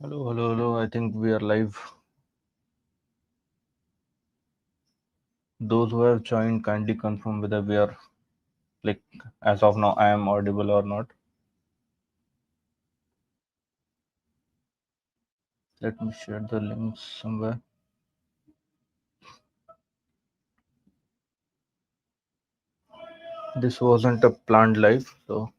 Hello, hello, hello. I think we are live. Those who have joined, kindly confirm whether we are like as of now I am audible or not. Let me share the links somewhere. This wasn't a planned live, so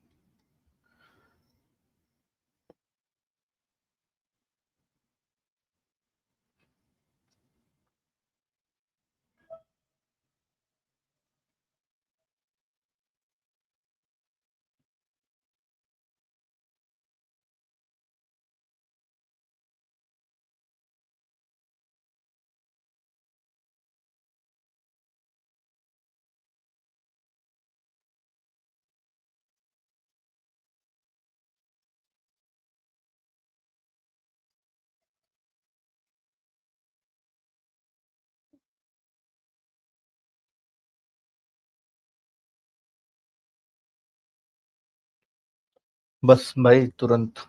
बस भाई तुरंत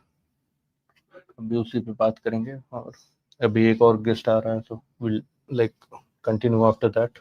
अभी उसी पे बात करेंगे और अभी एक और गेस्ट आ रहा है तो will like continue after that.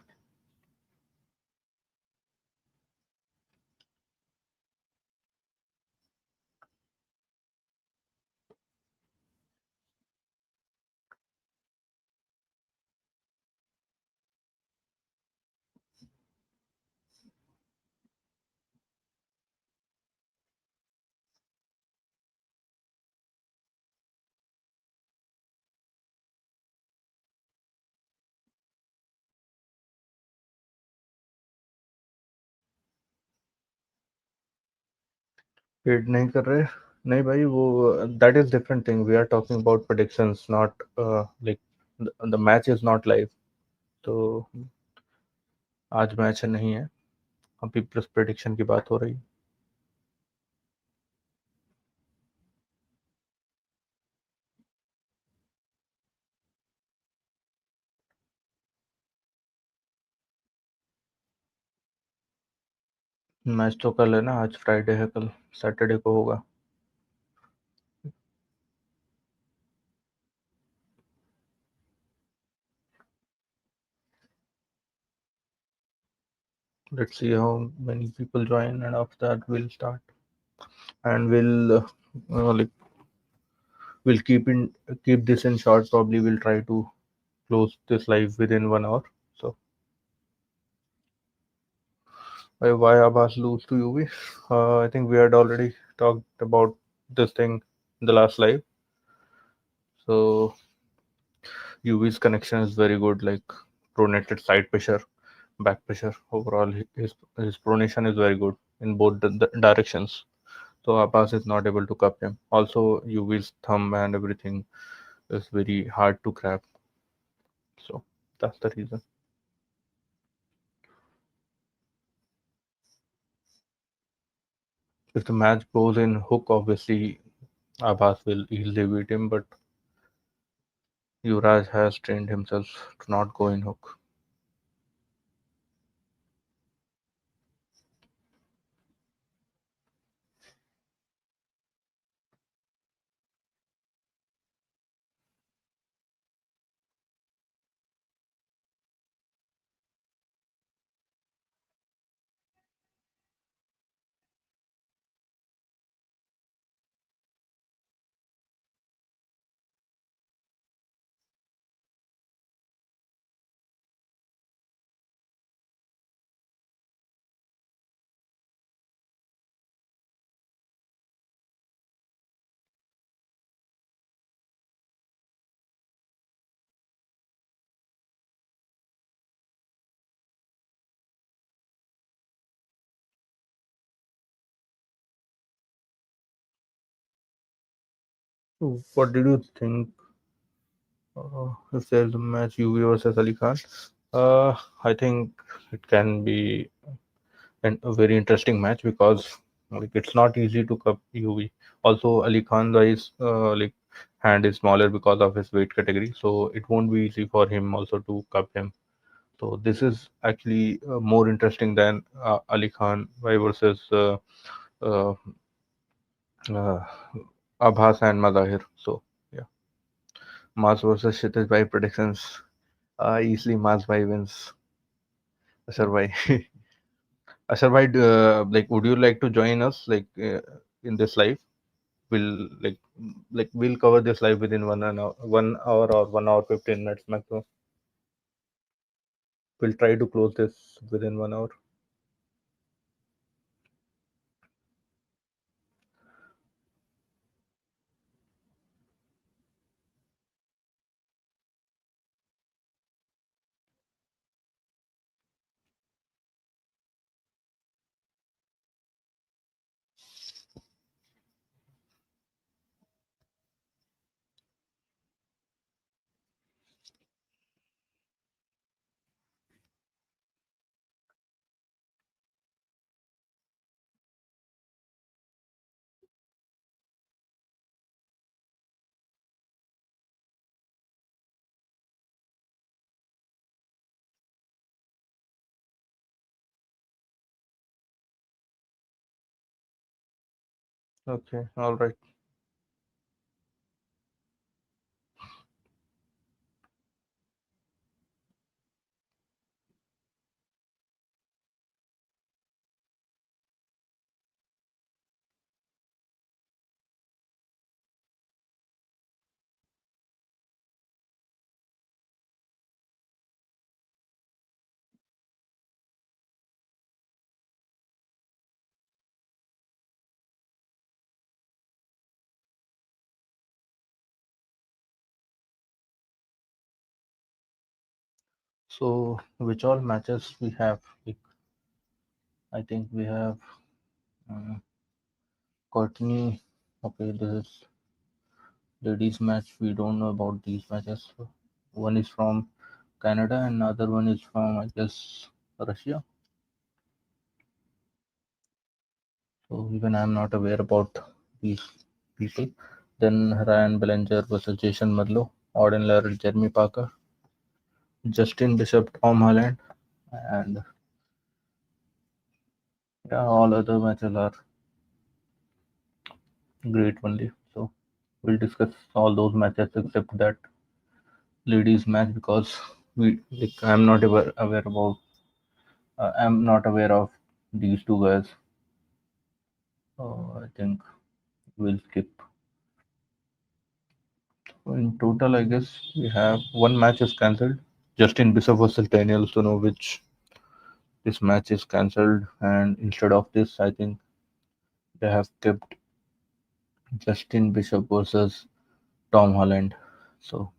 Wait नहीं कर रहे. नहीं भाई वो that is different thing. We are talking about predictions not like the match is not live. तो आज मैच नहीं है. अभी प्लस प्रेडिक्शन की बात हो रही है. मैच तो कल है ना. आज फ्राइडे है. कल सैटरडे को होगा. Let's see how many people join, and after that we'll start. And like we'll keep this in short. Probably we'll try to close this live within 1 hour. So why Abbas lose to UV? I think we had already talked about this thing in the last live. So UV's connection is very good, like pronated side pressure, back pressure. Overall, his pronation is very good in both the directions. So Abbas is not able to cup him. Also, UV's thumb and everything is very hard to grab. So that's the reason. If the match goes in hook, obviously Abbas will easily beat him, but Yuvraj has trained himself to not go in hook. So what did you think if there's a match UV versus Ali Khan? I think it can be a very interesting match because like it's not easy to cup UV. Also, Ali Khan's like hand is smaller because of his weight category, so it won't be easy for him also to cup him. So this is actually more interesting than Ali Khan versus uh, uh, Abbas and Mazahir. So yeah. Mars versus Kshitij by predictions. Easily Mars by wins. Ashar bhai. Ashar bhai, like, would you like to join us, like, in this live? We'll we'll cover this live within 1 hour, 1 hour or 1 hour 15 minutes maximum. We'll try to close this within 1 hour. Okay, all right. So, which all matches we have? Like, I think we have Courtney. Okay, this is ladies match. We don't know about these matches. So, one is from Canada and another one is from, I guess, Russia. So even I'm not aware about these people. Then Ryan Bellinger versus Jason Madlow, Auden Laird, Jeremy Parker, Justin Bishop, Tom Holland, and yeah, all other matches are great only. So we'll discuss all those matches except that ladies match because I'm not aware about I'm not aware of these two guys. So I think we'll skip. So in total, I guess we have one match is cancelled. Justin Bishop versus Daniel Stonovich. This match is cancelled, and instead of this, I think they have kept Justin Bishop versus Tom Holland. So,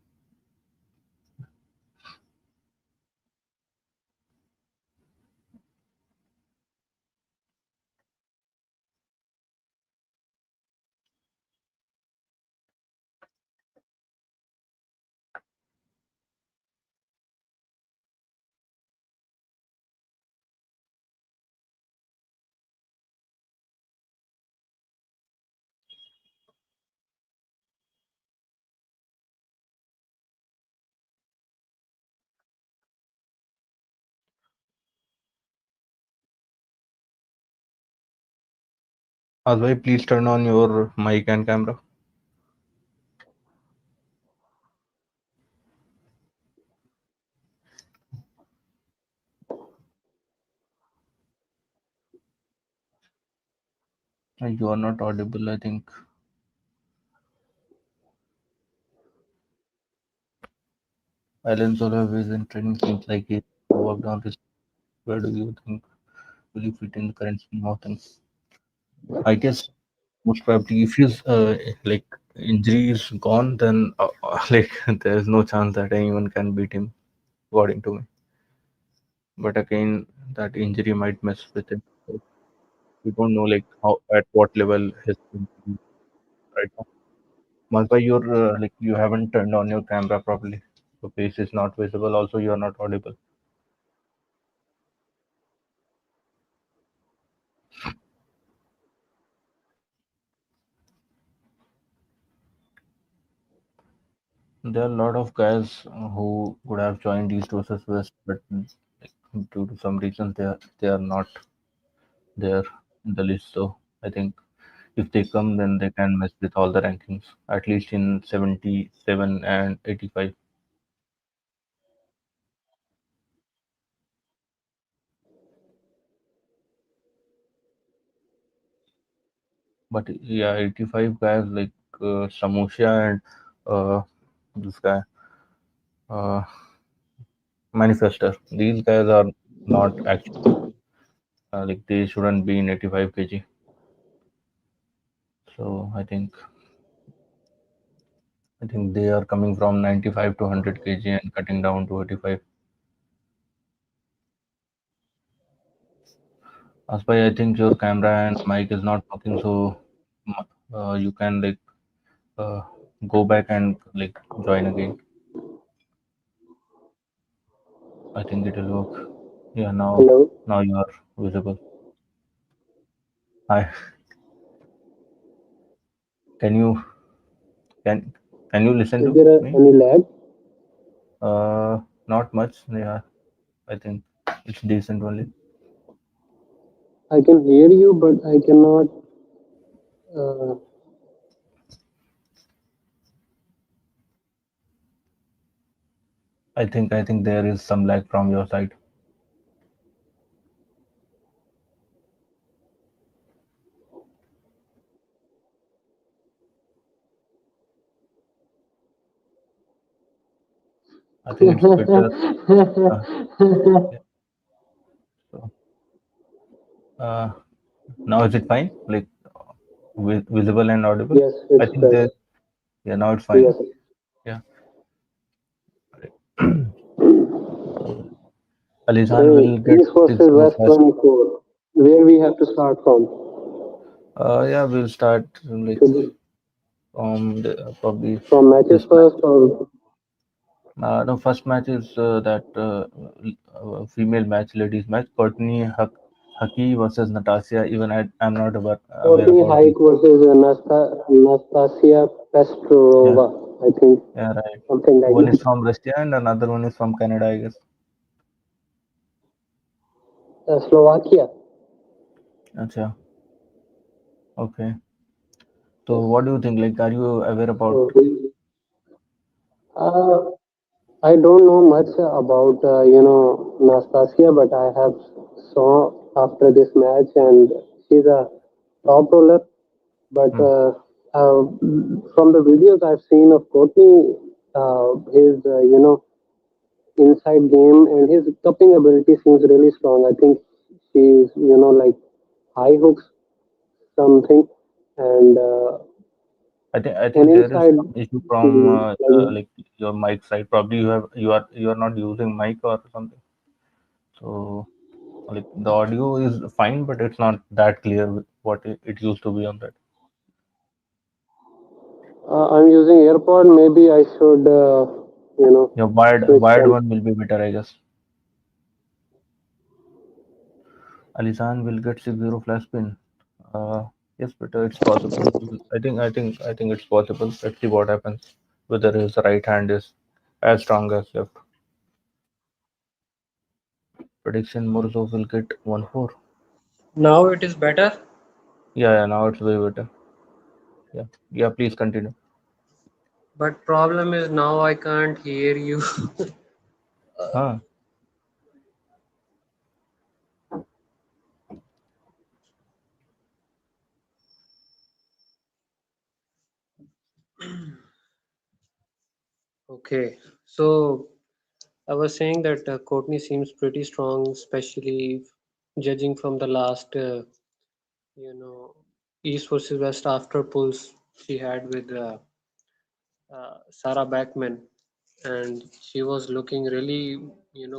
Azwai, please turn on your mic and camera. You are not audible, I think. Alan Solow is in training, seems like he worked on this. Where do you think will you fit in the current scheme of things? I guess most probably if his like injury is gone, then like there is no chance that anyone can beat him, according to me. But again, that injury might mess with him. So we don't know like how at what level his injury is right now. Malpa, you're like you haven't turned on your camera properly. Your face is not visible. Also, you are not audible. There are a lot of guys who would have joined East versus West, but like, due to some reasons they are not there in the list. So I think If they come, then they can mess with all the rankings, at least in 77 and 85. But yeah, 85 guys like Samusha and this guy, uh, Manifester. These guys are not actually like they shouldn't be in 85 kg. So I think they are coming from 95 to 100 kg and cutting down to 85. Aspai, I think your camera and mic is not working, so you can like uh, go back and like join again. I think it will work. Yeah, Hello, now you are visible. Hi, can you can can you listen is to there me? any lag? Not much. Yeah, I think it's decent only. I can hear you, but I cannot. Uh, I think there is some lag from your side. I think it's better. Uh, yeah, so, uh, now is it fine? Like visible and audible? yes, I it's think better. there. Yeah, now it's fine. Yes. Yeah. So Alizan Okay, will get East versus 6-0 West plus. 24. Where we have to start from? Yeah, we'll start like Should from probably from matches this first match. or The first match is that female match, ladies match, Courtney Haki versus Natasha. Even I'm not aware Courtney about this. Hike versus Nastasia Yeah, Pestrova? I think yeah, right. something like One is that. from Russia and another one is from Canada, I guess. Slovakia. Acha, okay. So, Yes. what do you think? Like, are you aware about? So uh, I don't know much about Nastasia, but I have saw after this match, and she's a top roller. But Hmm. from the videos I've seen of Courtney, his inside game and his cupping ability seems really strong. I think she's like high hooks something, and I think an there is inside some issue from like like your mic side. Probably you are not using mic or something. So like the audio is fine, but it's not that clear with what it used to be on that. I'm using AirPod. Maybe I should Your wired switch wired them. one will be better, I guess. Alisan will get 6-0 flash spin. Uh, yes, but it's possible. I think it's possible. Let's see what happens. Whether his right hand is as strong as left. Prediction: Morozov will get 1-4. Now it is better, Yeah, now it's way better. Yeah, yeah. Please continue. but problem is now I can't hear you. Huh? Okay, so I was saying that Courtney seems pretty strong, especially judging from the last, you know, East versus West after pulls she had with Sarah Backman, and she was looking really,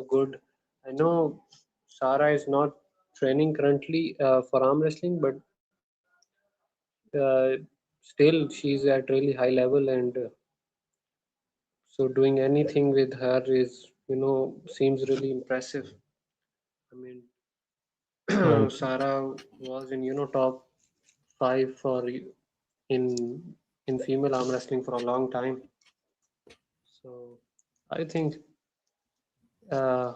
good. I know Sarah is not training currently for arm wrestling, but uh, still she's at really high level, and so doing anything with her is, seems really impressive. I mean, Right. Sarah was in, top five for in in female arm wrestling for a long time. So I think uh,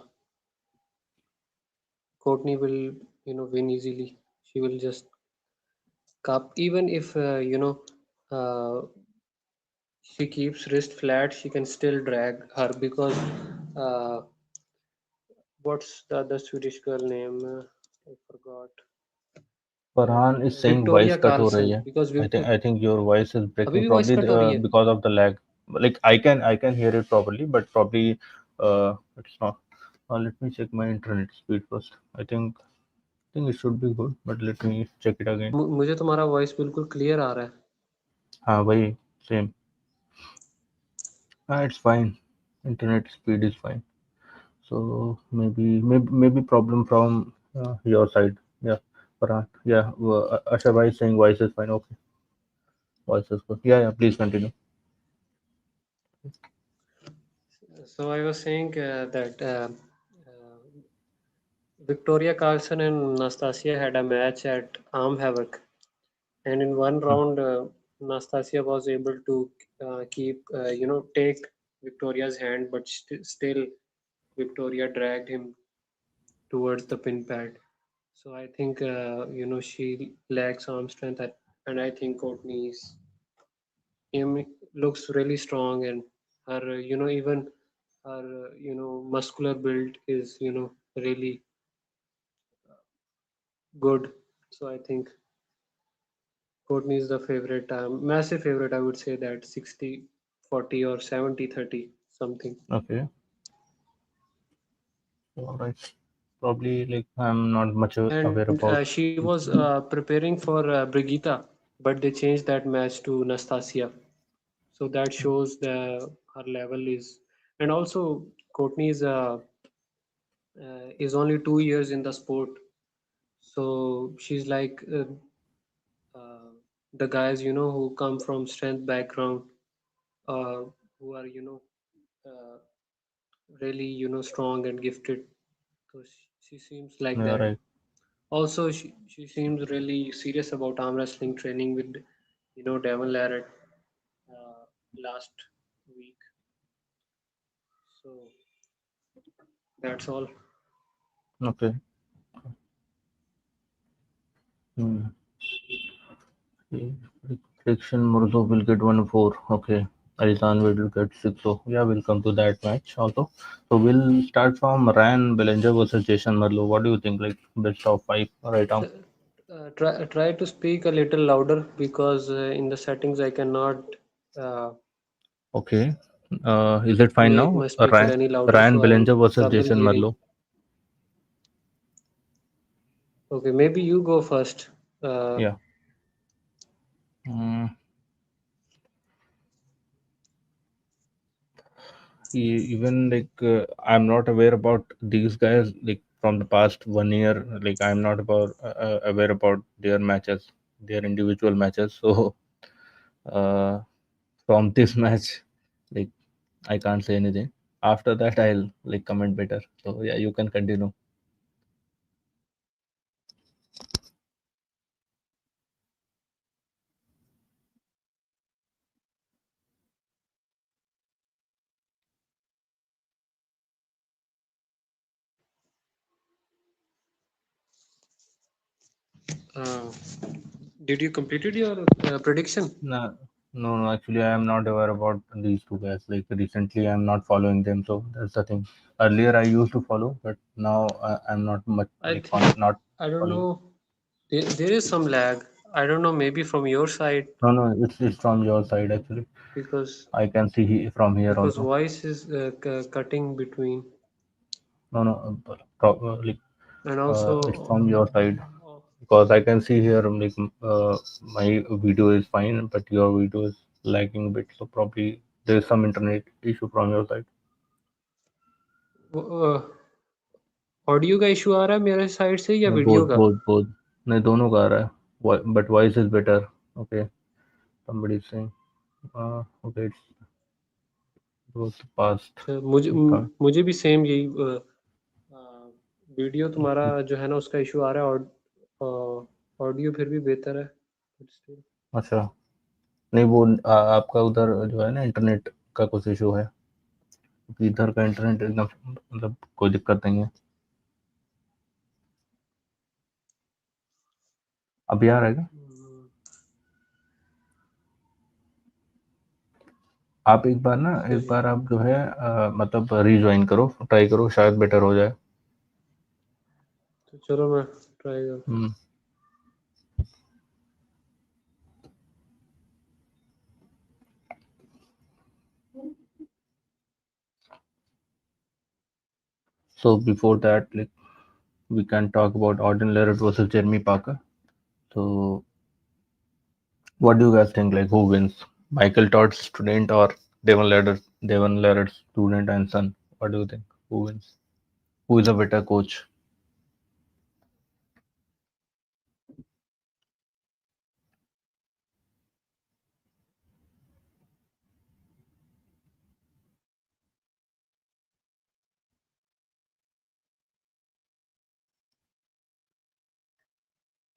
Courtney will, win easily. She will just cup. Even if uh, she keeps wrist flat, she can still drag her because uh, what's the other Swedish girl name? I forgot. Farhan is saying voice Victoria cut हो रही Carlson. है. Because I think your voice is अभी breaking भी voice probably cut हो रही है. because of the lag. Like I can hear it properly, but probably it's not. Let me check my internet speed first. I think it should be good, but let me check it again. मुझे तुम्हारा voice बिल्कुल clear आ रहा है. हाँ वही same. It's fine. Internet speed is fine. So maybe problem from your side. Yeah, Farhan. Yeah, Asha bhai is saying voice is fine. Okay, voice is good. Yeah, yeah. Please continue. So I was saying that Victoria Carlson and Nastasia had a match at Arm Havoc, and in one Hmm. round, Nastasia was able to keep, take Victoria's hand, but still Victoria dragged him towards the pin pad. So I think she lacks arm strength, and I think Courtney's him looks really strong, and her even her muscular build is really good. So I think Courtney is the favorite, massive favorite. I would say that 60-40 or 70-30 something. Okay. All right. Probably like I'm not much aware And about. she was preparing for Brigitte, but they changed that match to Nastasia. So that shows the her level is, and also Courtney is only 2 years in the sport, so she's like uh, the guys who come from strength background, uh, who are really strong and gifted. So she seems like Yeah, that. right. Also, she seems really serious about arm wrestling training with Devon Larratt uh, last week. So that's all. Okay. Hmm. Okay. Prediction Morozov will get 1-4. Okay. Arizan will get 6. So yeah, we'll come to that match also. So we'll start from Ryan Bellinger versus Jason Merlo. What do you think? Like best of five right now. Try to speak a little louder because in the settings I cannot uh, Okay. Is it fine make now? my speaker any louder, Ryan so I Bellinger versus struggle Jason hearing. Merlo. Okay, maybe you go first. Uh, Yeah. Mm, even like I'm not aware about these guys like from the past 1 year. Like I'm not about aware about their matches, their individual matches. So uh, from this match, like I can't say anything. After that, I'll like comment better. So yeah, you can continue. uh, did you completed your prediction? No, no. Actually, I am not aware about these two guys. Like recently, I'm not following them. So that's the thing. Earlier, I used to follow, but now I'm not much I like think not I don't following. know. There is some lag. I don't know. Maybe from your side No, no. It's from your side actually. because I can see from here also. voice is cutting between, No, no. Like and it's from also your side because I can see here like my video is fine, but your video is lagging a bit. So probably there is some internet issue from your side. Audio का issue आ रहा है मेरे side से या नहीं, video का. both नहीं दोनों का आ रहा है but voice is better. Okay, somebody is saying okay it's both past. अच्छा, मुझे भी सेम यही वीडियो तुम्हारा जो है ना उसका इशू आ रहा है, और ऑडियो फिर भी बेहतर है. But still, अच्छा नहीं वो आपका उधर जो है ना इंटरनेट का कुछ इशू है क्योंकि इधर का इंटरनेट एकदम मतलब कोई दिक्कत नहीं है अभी आ रहा है क्या आप एक बार ना, एक बार आप जो है मतलब रीज्वाइन करो, ट्राई करो, शायद बेटर हो जाए। तो चलो मैं ट्राई करता हूँ। हम्म। So before that, like, we can talk about Auden Lerato versus Jeremy Parker. So what do you guys think? Like, who wins? Michael Todd's student or Devon Lera's student and son? What do you think? Who wins? Who is a better coach?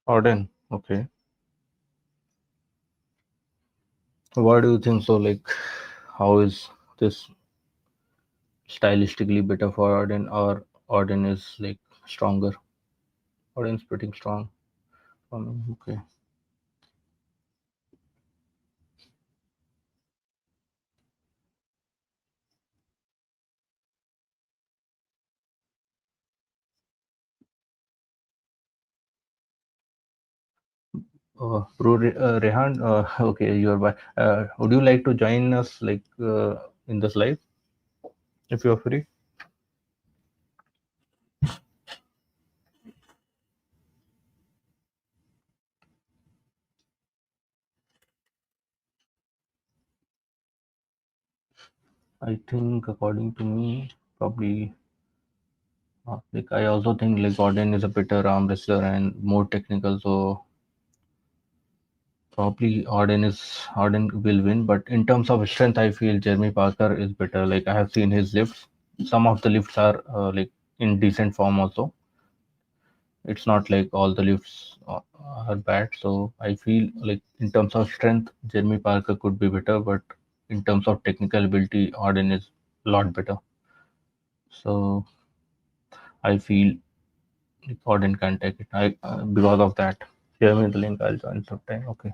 Auden. Okay. Why do you think so? Like, how is this stylistically better for Auden, or Auden is like stronger? Auden's pretty strong for me. Okay. Rehan, okay, you're back. Would you like to join us like in this live if you're free? I think according to me, probably like I also think like Gordon is a better arm wrestler and more technical, so probably Arden will win. But in terms of strength, I feel Jeremy Parker is better. Like I have seen his lifts. Some of the lifts are like in decent form also. It's not like all the lifts are bad. So I feel like in terms of strength, Jeremy Parker could be better, but in terms of technical ability, Arden is a lot better. So I feel Arden can take it. I because of that. Share me the link. I'll join sometime. Okay.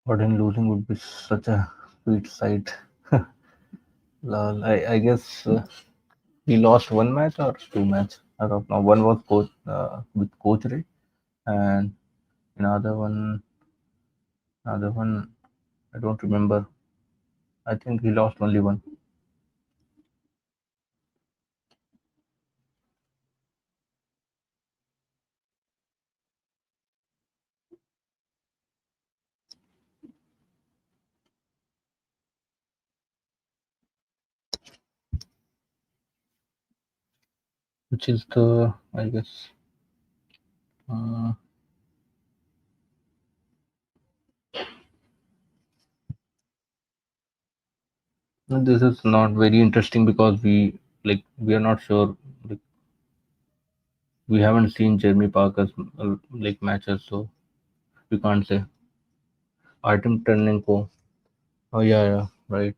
Arden losing would be such a sweet sight. Lol. I guess he lost one match or two match. I don't know. One was with Coach Ray, and another one, another one. I don't remember. I think he lost only one, which is the I guess. Uh, this is not very interesting because we are not sure. Like, we haven't seen Jeremy Parker's like matches, so we can't say. Artem Ternenko. Oh yeah, right.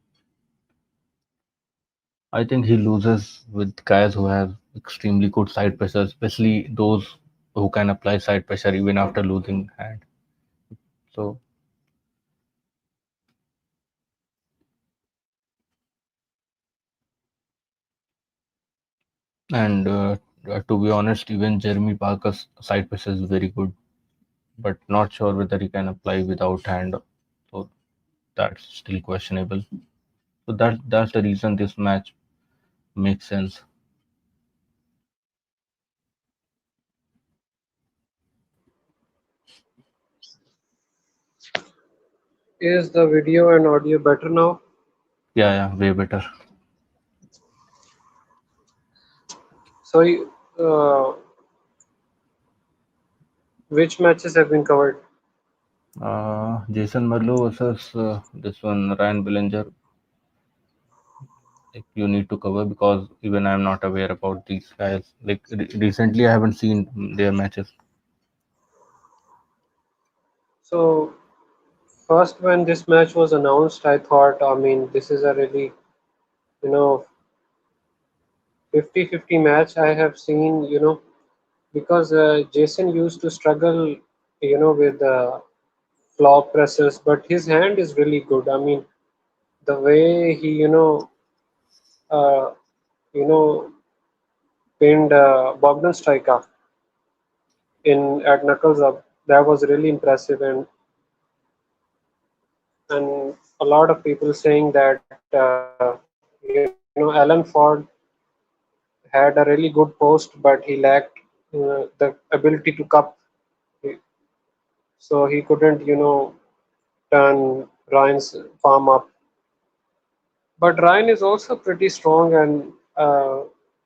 I think he loses with guys who have extremely good side pressure, especially those who can apply side pressure even after losing hand. So, and to be honest, even Jeremy Parker's side pressure is very good, but not sure whether he can apply without hand. So that's still questionable. So that's the reason this match makes sense. Is the video and audio better now? Yeah, yeah, way better. So, which matches have been covered? Jason Merlo versus this one Ryan Bellinger. like you need to cover, because even I'm not aware about these guys. Like recently, I haven't seen their matches. So first, when this match was announced, I thought, I mean, this is a really, you know, 50-50 match I have seen, because Jason used to struggle, with flop presses, but his hand is really good. I mean, the way he, uh, you know, pinned Bogdan Striker in at knuckles up, that was really impressive, and a lot of people saying that Alan Ford had a really good post, but he lacked the ability to cup, He- so he couldn't turn Ryan's palm up. But Ryan is also pretty strong, and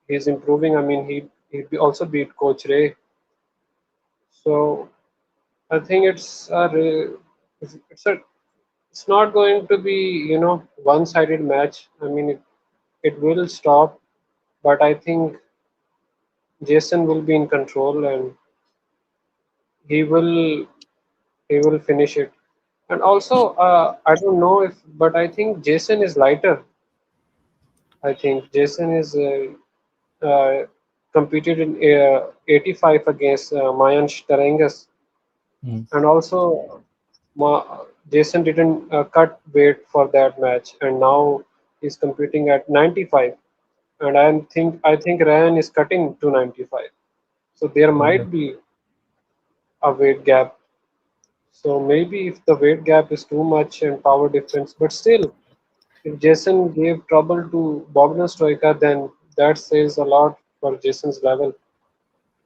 he's improving. I mean, he also beat Coach Ray, so I think it's a it's not going to be one-sided match. I mean, it will stop, but I think Jason will be in control, and he will he will finish it. And also, I don't know if, but I think Jason is lighter. I think Jason is competed in 85 against Mayan Tarangas, Mm. and also Jason didn't cut weight for that match, and now he's competing at 95. And I think Ryan is cutting to 95, so there Yeah. might be a weight gap. So maybe if the weight gap is too much and power difference, but still, if Jason gave trouble to Bogdan Stoica, then that says a lot for Jason's level.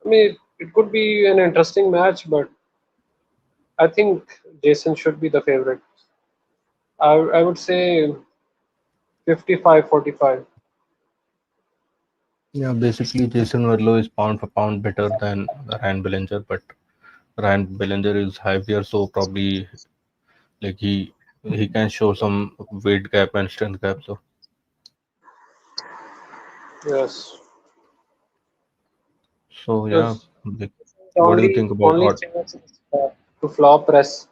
I mean, it could be an interesting match, but I think Jason should be the favorite. I would say 55-45. Yeah, basically Jason Verlo is pound for pound better than Ryan Bellinger, but Ryan Bellinger is heavier, so probably like he can show some weight gap and strength gap. Yes, So yeah, because like, the what do you only think about only odd? chance is to flop press.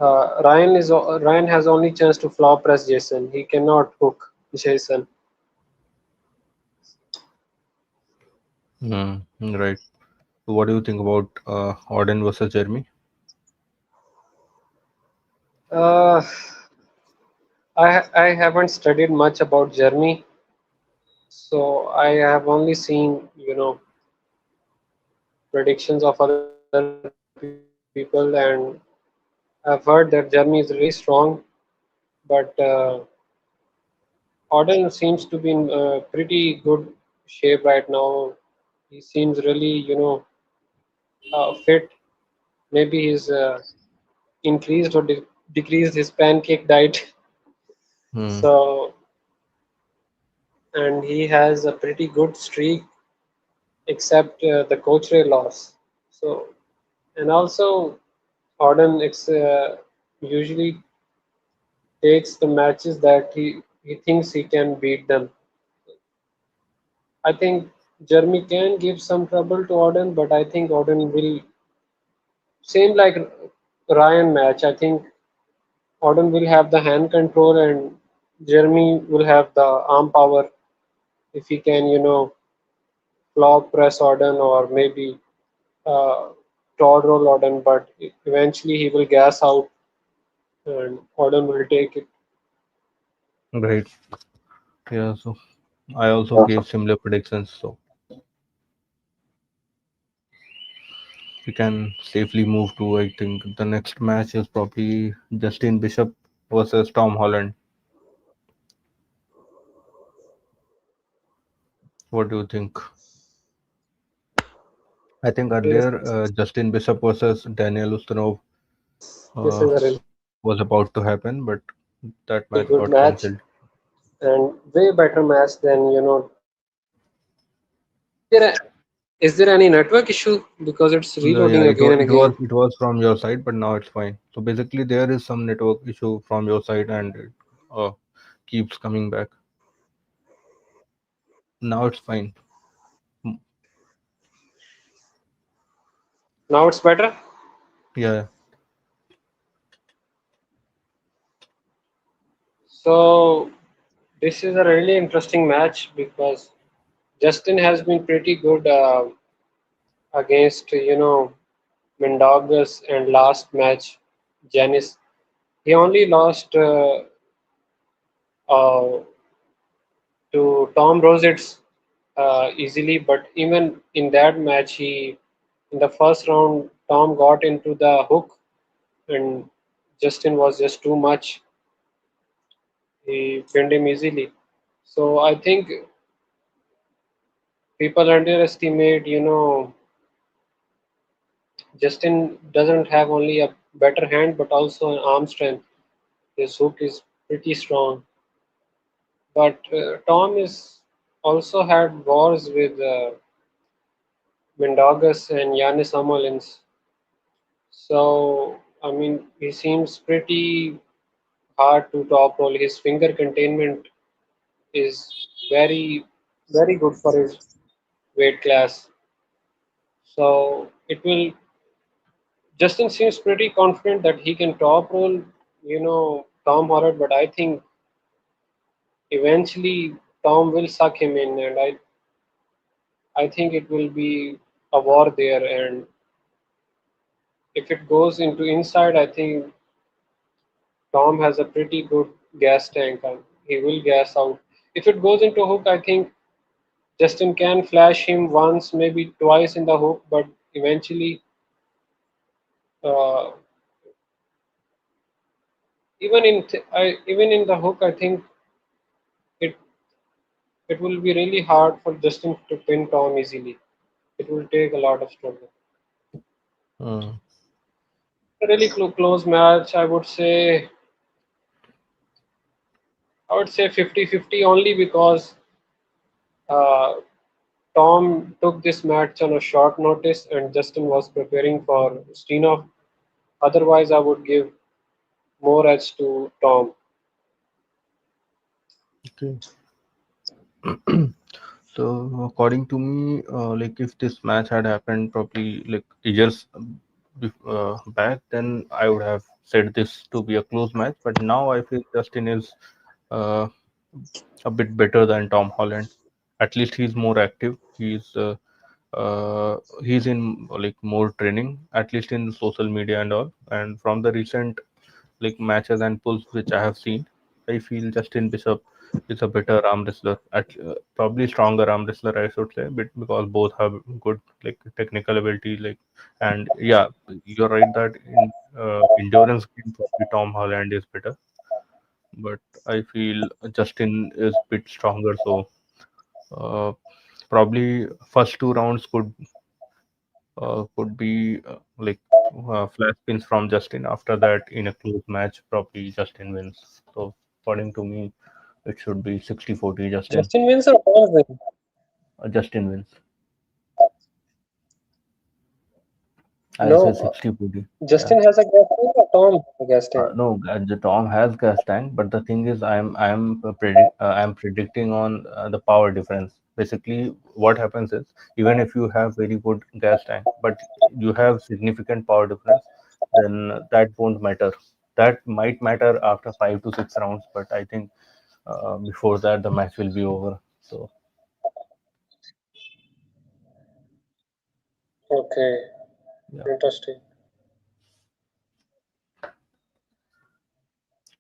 Ryan has only chance to flop press Jason. He cannot hook Jason. Mm, right. So what do you think about Auden versus Jeremy? Uh, I haven't studied much about Jeremy, so I have only seen predictions of other people, and I've heard that Jeremy is really strong, but Auden seems to be in pretty good shape right now. He seems really, fit. Maybe he's increased or decreased his pancake diet. Hmm. So, and he has a pretty good streak, except the coach Ray loss. So, and also Auden usually takes the matches that he thinks he can beat them. I think Jeremy can give some trouble to Auden, but I think Auden will same like Ryan match. I think Auden will have the hand control and Jeremy will have the arm power if he can, flop press Auden or maybe uh, Todd roll Auden, but eventually he will gas out and Auden will take it. Right. Yeah. So I also gave similar predictions. So we can safely move to, I think the next match is probably Justin Bishop versus Tom Holland. What do you think? I think Yes, earlier Justin Bishop versus Daniel Ustinov this uh, is a really was about to happen, but that good match got match cancelled. and way better match than is there any network issue because it's Yeah, reloading again and again? it was from your side, but now it's fine. So basically, there is some network issue from your side, and it keeps coming back. Now it's fine. Mm, Now it's better. yeah. So this is a really interesting match because Justin has been pretty good against Mendogas, and last match Janis. He only lost uh, to Tom Rosets easily, but even in that match, in the first round Tom got into the hook and Justin was just too much. He pinned him easily. So I think people underestimate, Justin doesn't have only a better hand but also an arm strength. His hook is pretty strong. But Tom is also had wars with Mendogas and Yanis Amolins. So, I mean, he seems pretty hard to top roll. His finger containment is very, very good for his weight class. So, Justin seems pretty confident that he can top roll, Tom Holland, but I think eventually Tom will suck him in, and I think it will be a war there. And if it goes into inside, I think Tom has a pretty good gas tank. And he will gas out. If it goes into hook, I think Justin can flash him once, maybe twice in the hook, but eventually, uh, even in the hook, I think it it will be really hard for Justin to pin Tom easily. It will take a lot of struggle. Mm, A really close match, I would say 50-50 only because uh, Tom took this match on a short notice and Justin was preparing for Steenhoff. Otherwise, I would give more edge to Tom. okay. So according to me, like if this match had happened probably like years back, then I would have said this to be a close match. But now I feel Justin is uh, a bit better than Tom Holland. At least he's more active. He's in like more training, at least in social media and all. And from the recent like matches and pulls which I have seen, I feel Justin Bishop is a better arm wrestler, probably stronger arm wrestler, I should say, but because both have good like technical ability, like and yeah, you're right that in endurance game probably Tom Holland is better, but I feel Justin is bit stronger, so uh, probably first two rounds could be flash pins from Justin. After that, in a close match, probably Justin wins. So, according to me, it should be 60-40 Justin. Justin wins or Tom wins? Justin wins. I'll say No, 60-40. Yeah. Justin has a gas tank or Tom has a gas tank? No, the Tom has gas tank, but the thing is, I'm predicting on the power difference. Basically, what happens is even if you have very good gas tank, but you have significant power difference, then that won't matter. That might matter after 5 to 6 rounds, but I think before that the match will be over. So Okay, yeah, interesting.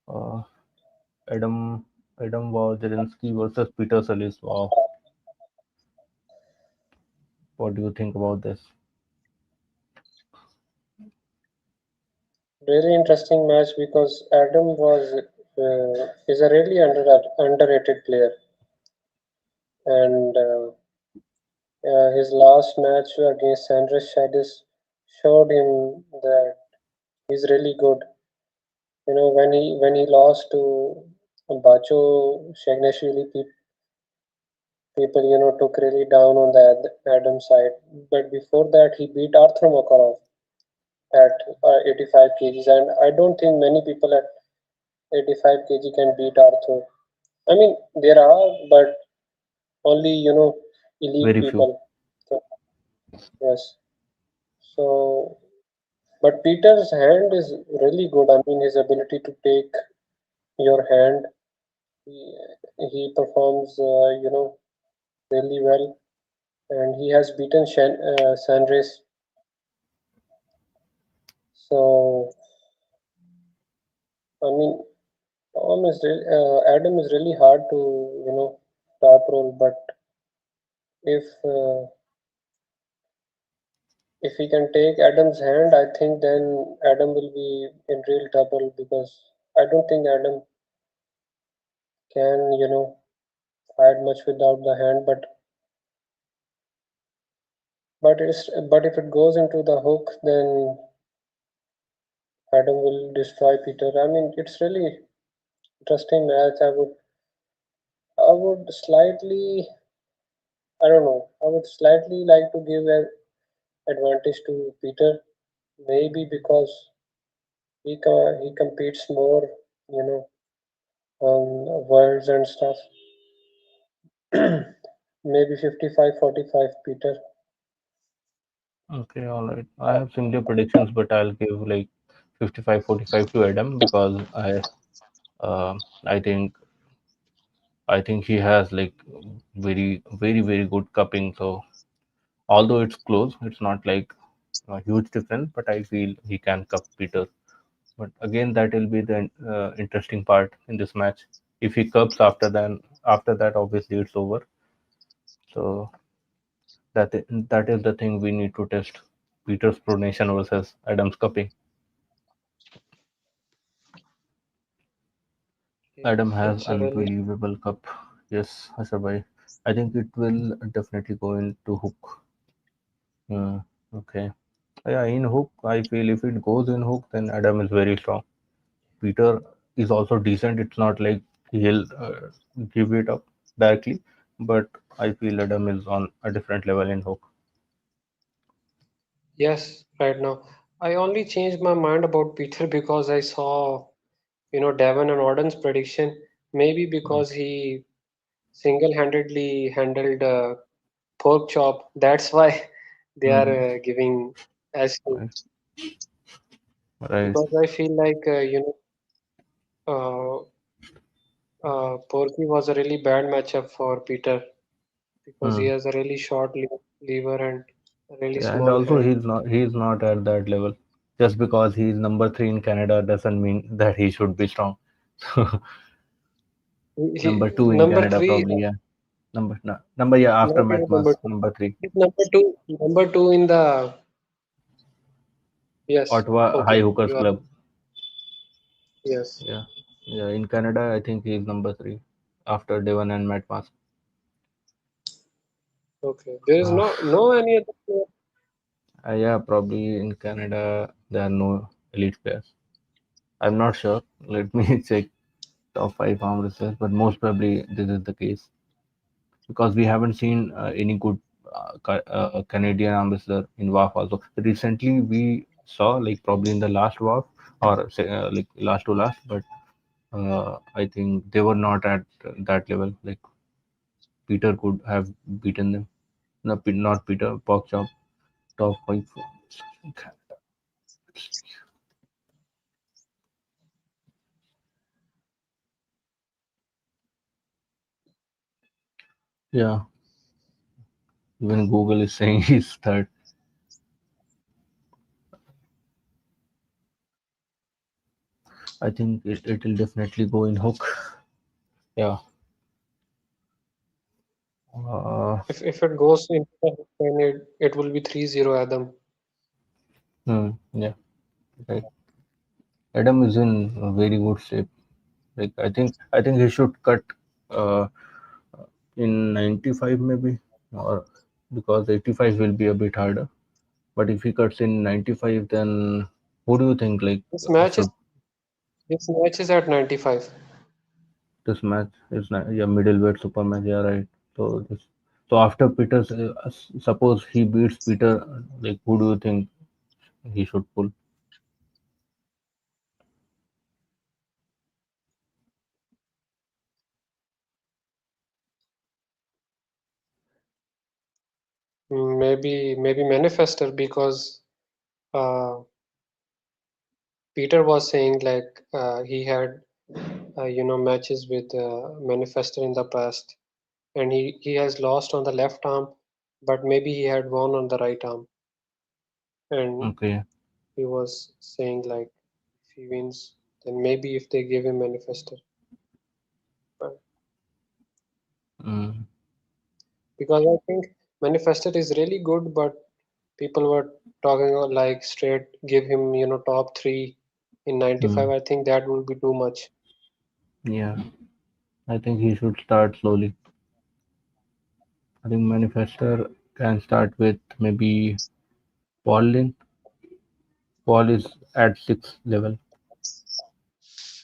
uh, Adam Adam Wawrinski versus Peter Salis. Wow, what do you think about this? Really interesting match because Adam is a really underrated player, and his last match against Andres Shadis showed him that he's really good. When he lost to Bacho Shagnashvili, people took really down on the Adam side. But before that, he beat Arthur Makarov at 85 kgs, and I don't think many people at 85 kg can beat Arthur. I mean, there are, but only elite Very few. people. So, yes. So, but Peter's hand is really good. I mean, his ability to take your hand, he, he performs, really well, and he has beaten Sandres. So, I mean, Adam is really hard to top roll, but if he can take Adam's hand, I think then Adam will be in real trouble because I don't think Adam can fight much without the hand. But if it goes into the hook, then Adam will destroy Peter. I mean, it's really interesting match. I would slightly, I don't know, I would slightly like to give an advantage to Peter, maybe because he competes more, you know, on worlds and stuff. Maybe 55-45 Peter. Okay, all right. I have similar predictions, but I'll give like 55-45 to Adam because I think he has like very good cupping. So although it's close, it's not like a huge difference, but I feel he can cup Peter. But again, that will be the interesting part in this match. If he cups after that, obviously it's over. So that is the thing we need to test. Peter's pronation versus Adam's cupping. Adam Yes, has it's a really unbelievable cup. Yes, Hashabai. I think it will definitely go into hook. Hmm, okay. Yeah, in hook, I feel if it goes in hook, then Adam is very strong. Peter is also decent. It's not like he'll give it up directly, but I feel Adam is on a different level in hook. yes. Right now, I only changed my mind about Peter because I saw Devon and Orden's prediction. Maybe Mm, because he single-handedly handled pork chop. That's why they are mhm. giving as Right, right. because I feel like Porky was a really bad matchup for Peter because he Hmm. has a really short lever and a really Yeah, and small also hand. he's not at that level. Just because he's number three in Canada doesn't mean that he should be strong. Number two in Number Canada three, probably, yeah. Number, yeah, after not even Matt number Mas, two. number three. It's number two in the yes. Ottawa High Okay, Hookers you are Club. yes. Yeah. Yeah, in Canada I think he's number three after Devon and Matt Mas. Okay, there is Uh, no any other player. yeah, probably in Canada there are no elite players. I'm not sure. Let me check top five arm wrestlers, but most probably this is the case because we haven't seen any good Canadian arm wrestler in WAF also. Recently we saw like probably in the last WAF or say, like last to last, but I think they were not at that level. Like Peter could have beaten them. No, not Peter, Pork Chop, top five. Yeah, even Google is saying he's third. I think it will definitely go in hook. Yeah. Uh, If it goes in, then it will be 3-0 Adam. yeah. Right. Adam is in a very good shape. Like I think he should cut uh, in 95 maybe, or because 85 will be a bit harder. But if he cuts in 95, then who do you think like This match is should this match is at 95. this match is yeah, middleweight super match? Yeah, right. So after Peter's, suppose he beats Peter, like who do you think he should pull? Maybe Manifester because uh, Peter was saying like he had matches with Manifester in the past, and he has lost on the left arm, but maybe he had won on the right arm, and Okay. he was saying like if he wins, then maybe if they give him Manifester, but Mm, because I think Manifester is really good, but people were talking about like straight give him top three in 95. mm, I think that would be too much. yeah, I think he should start slowly. I think Manifester can start with maybe Paulin. Paul is at sixth level,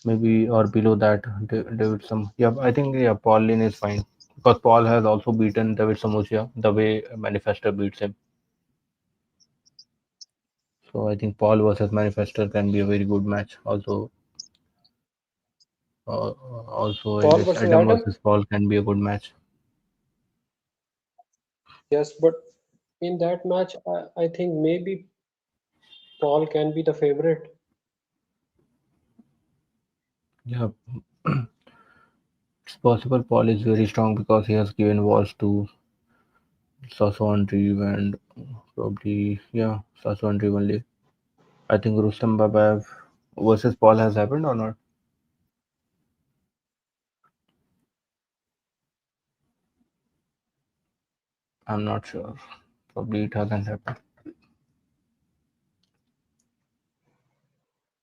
maybe or below that. David some. Yeah, I think yeah, Paulin is fine because Paul has also beaten David Samosia the way Manifester beats him. So I think Paul versus Manifester can be a very good match. Uh, also I Paul guess versus Adam Adam, versus Paul can be a good match. yes, but in that match, I think maybe Paul can be the favorite. Yeah, it's possible Paul is very strong because he has given wars to Sasso and Reeve and probably yeah Sasso and Reeve only. I think Rustam Babayev versus Paul has happened or not? I'm not sure. Probably it hasn't happened.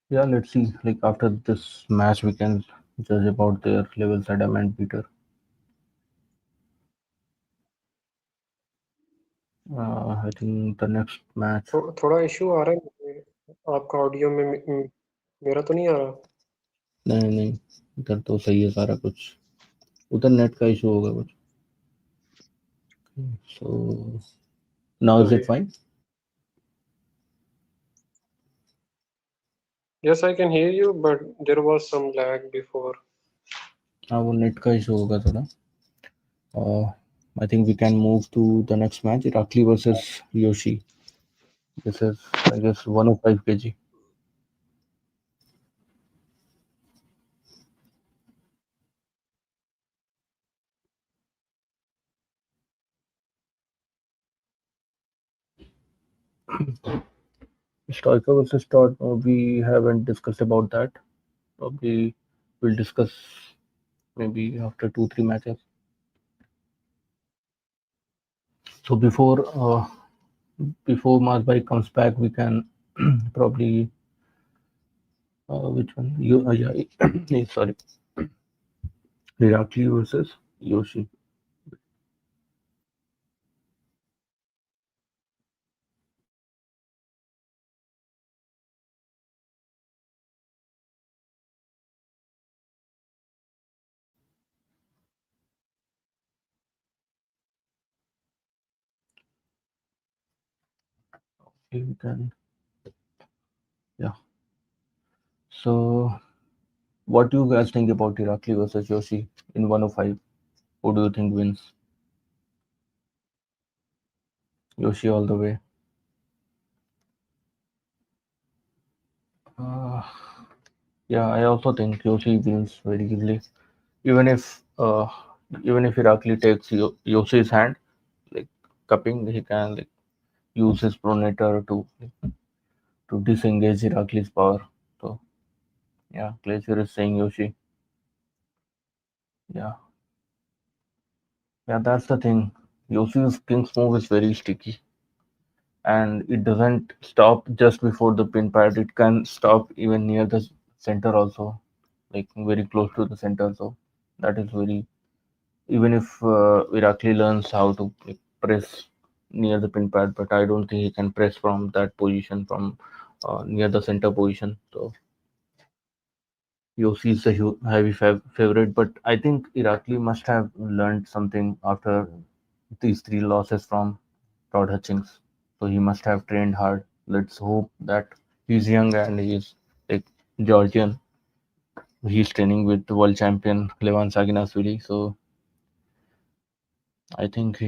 Yeah, let's see. Like after this match, we can judge about their levels, Adam and Peter. I think the next match. थोड़ा issue आ रहा है आपका audio में मेरा तो नहीं आ रहा नहीं नहीं, इधर तो सही है सारा कुछ. उधर नेट का इशू होगा कुछ. So now is it sorry. fine? Yes, I can hear you, but there was some lag before. हाँ वो नेट का इशू होगा थोड़ा. Uh, I think we can move to the next match. Irakli versus Yoshi. This is I guess 105 kg. Stoica versus Todd. We haven't discussed about that. Probably we'll discuss maybe after 2 3 matches. So before Masbai comes back, we can probably which one? You yeah, sorry, Irakli versus Yoshi. Okay, we can yeah. So what do you guys think about Irakli versus Yoshi in 105? Who do you think wins? Yoshi all the way. Uh, yeah, I also think Yoshi wins very easily. Even if uh, even if Irakli takes Yoshi's hand, like cupping, he can like use his pronator to disengage Irakli's power. So yeah, Glacier is saying Yoshi. Yeah, yeah, that's the thing. Yoshi's King's move is very sticky, and it doesn't stop just before the pin pad. It can stop even near the center also, like very close to the center. So that is very even if Irakli learns how to like, press near the pin pad, but I don't think he can press from that position from near the center position. So Yossi is a heavy favorite, but I think Irakli must have learned something after these three losses from Todd Hutchings. So he must have trained hard. Let's hope that he's young and he's like Georgian. He's training with the world champion Levan Saginasvili. So I think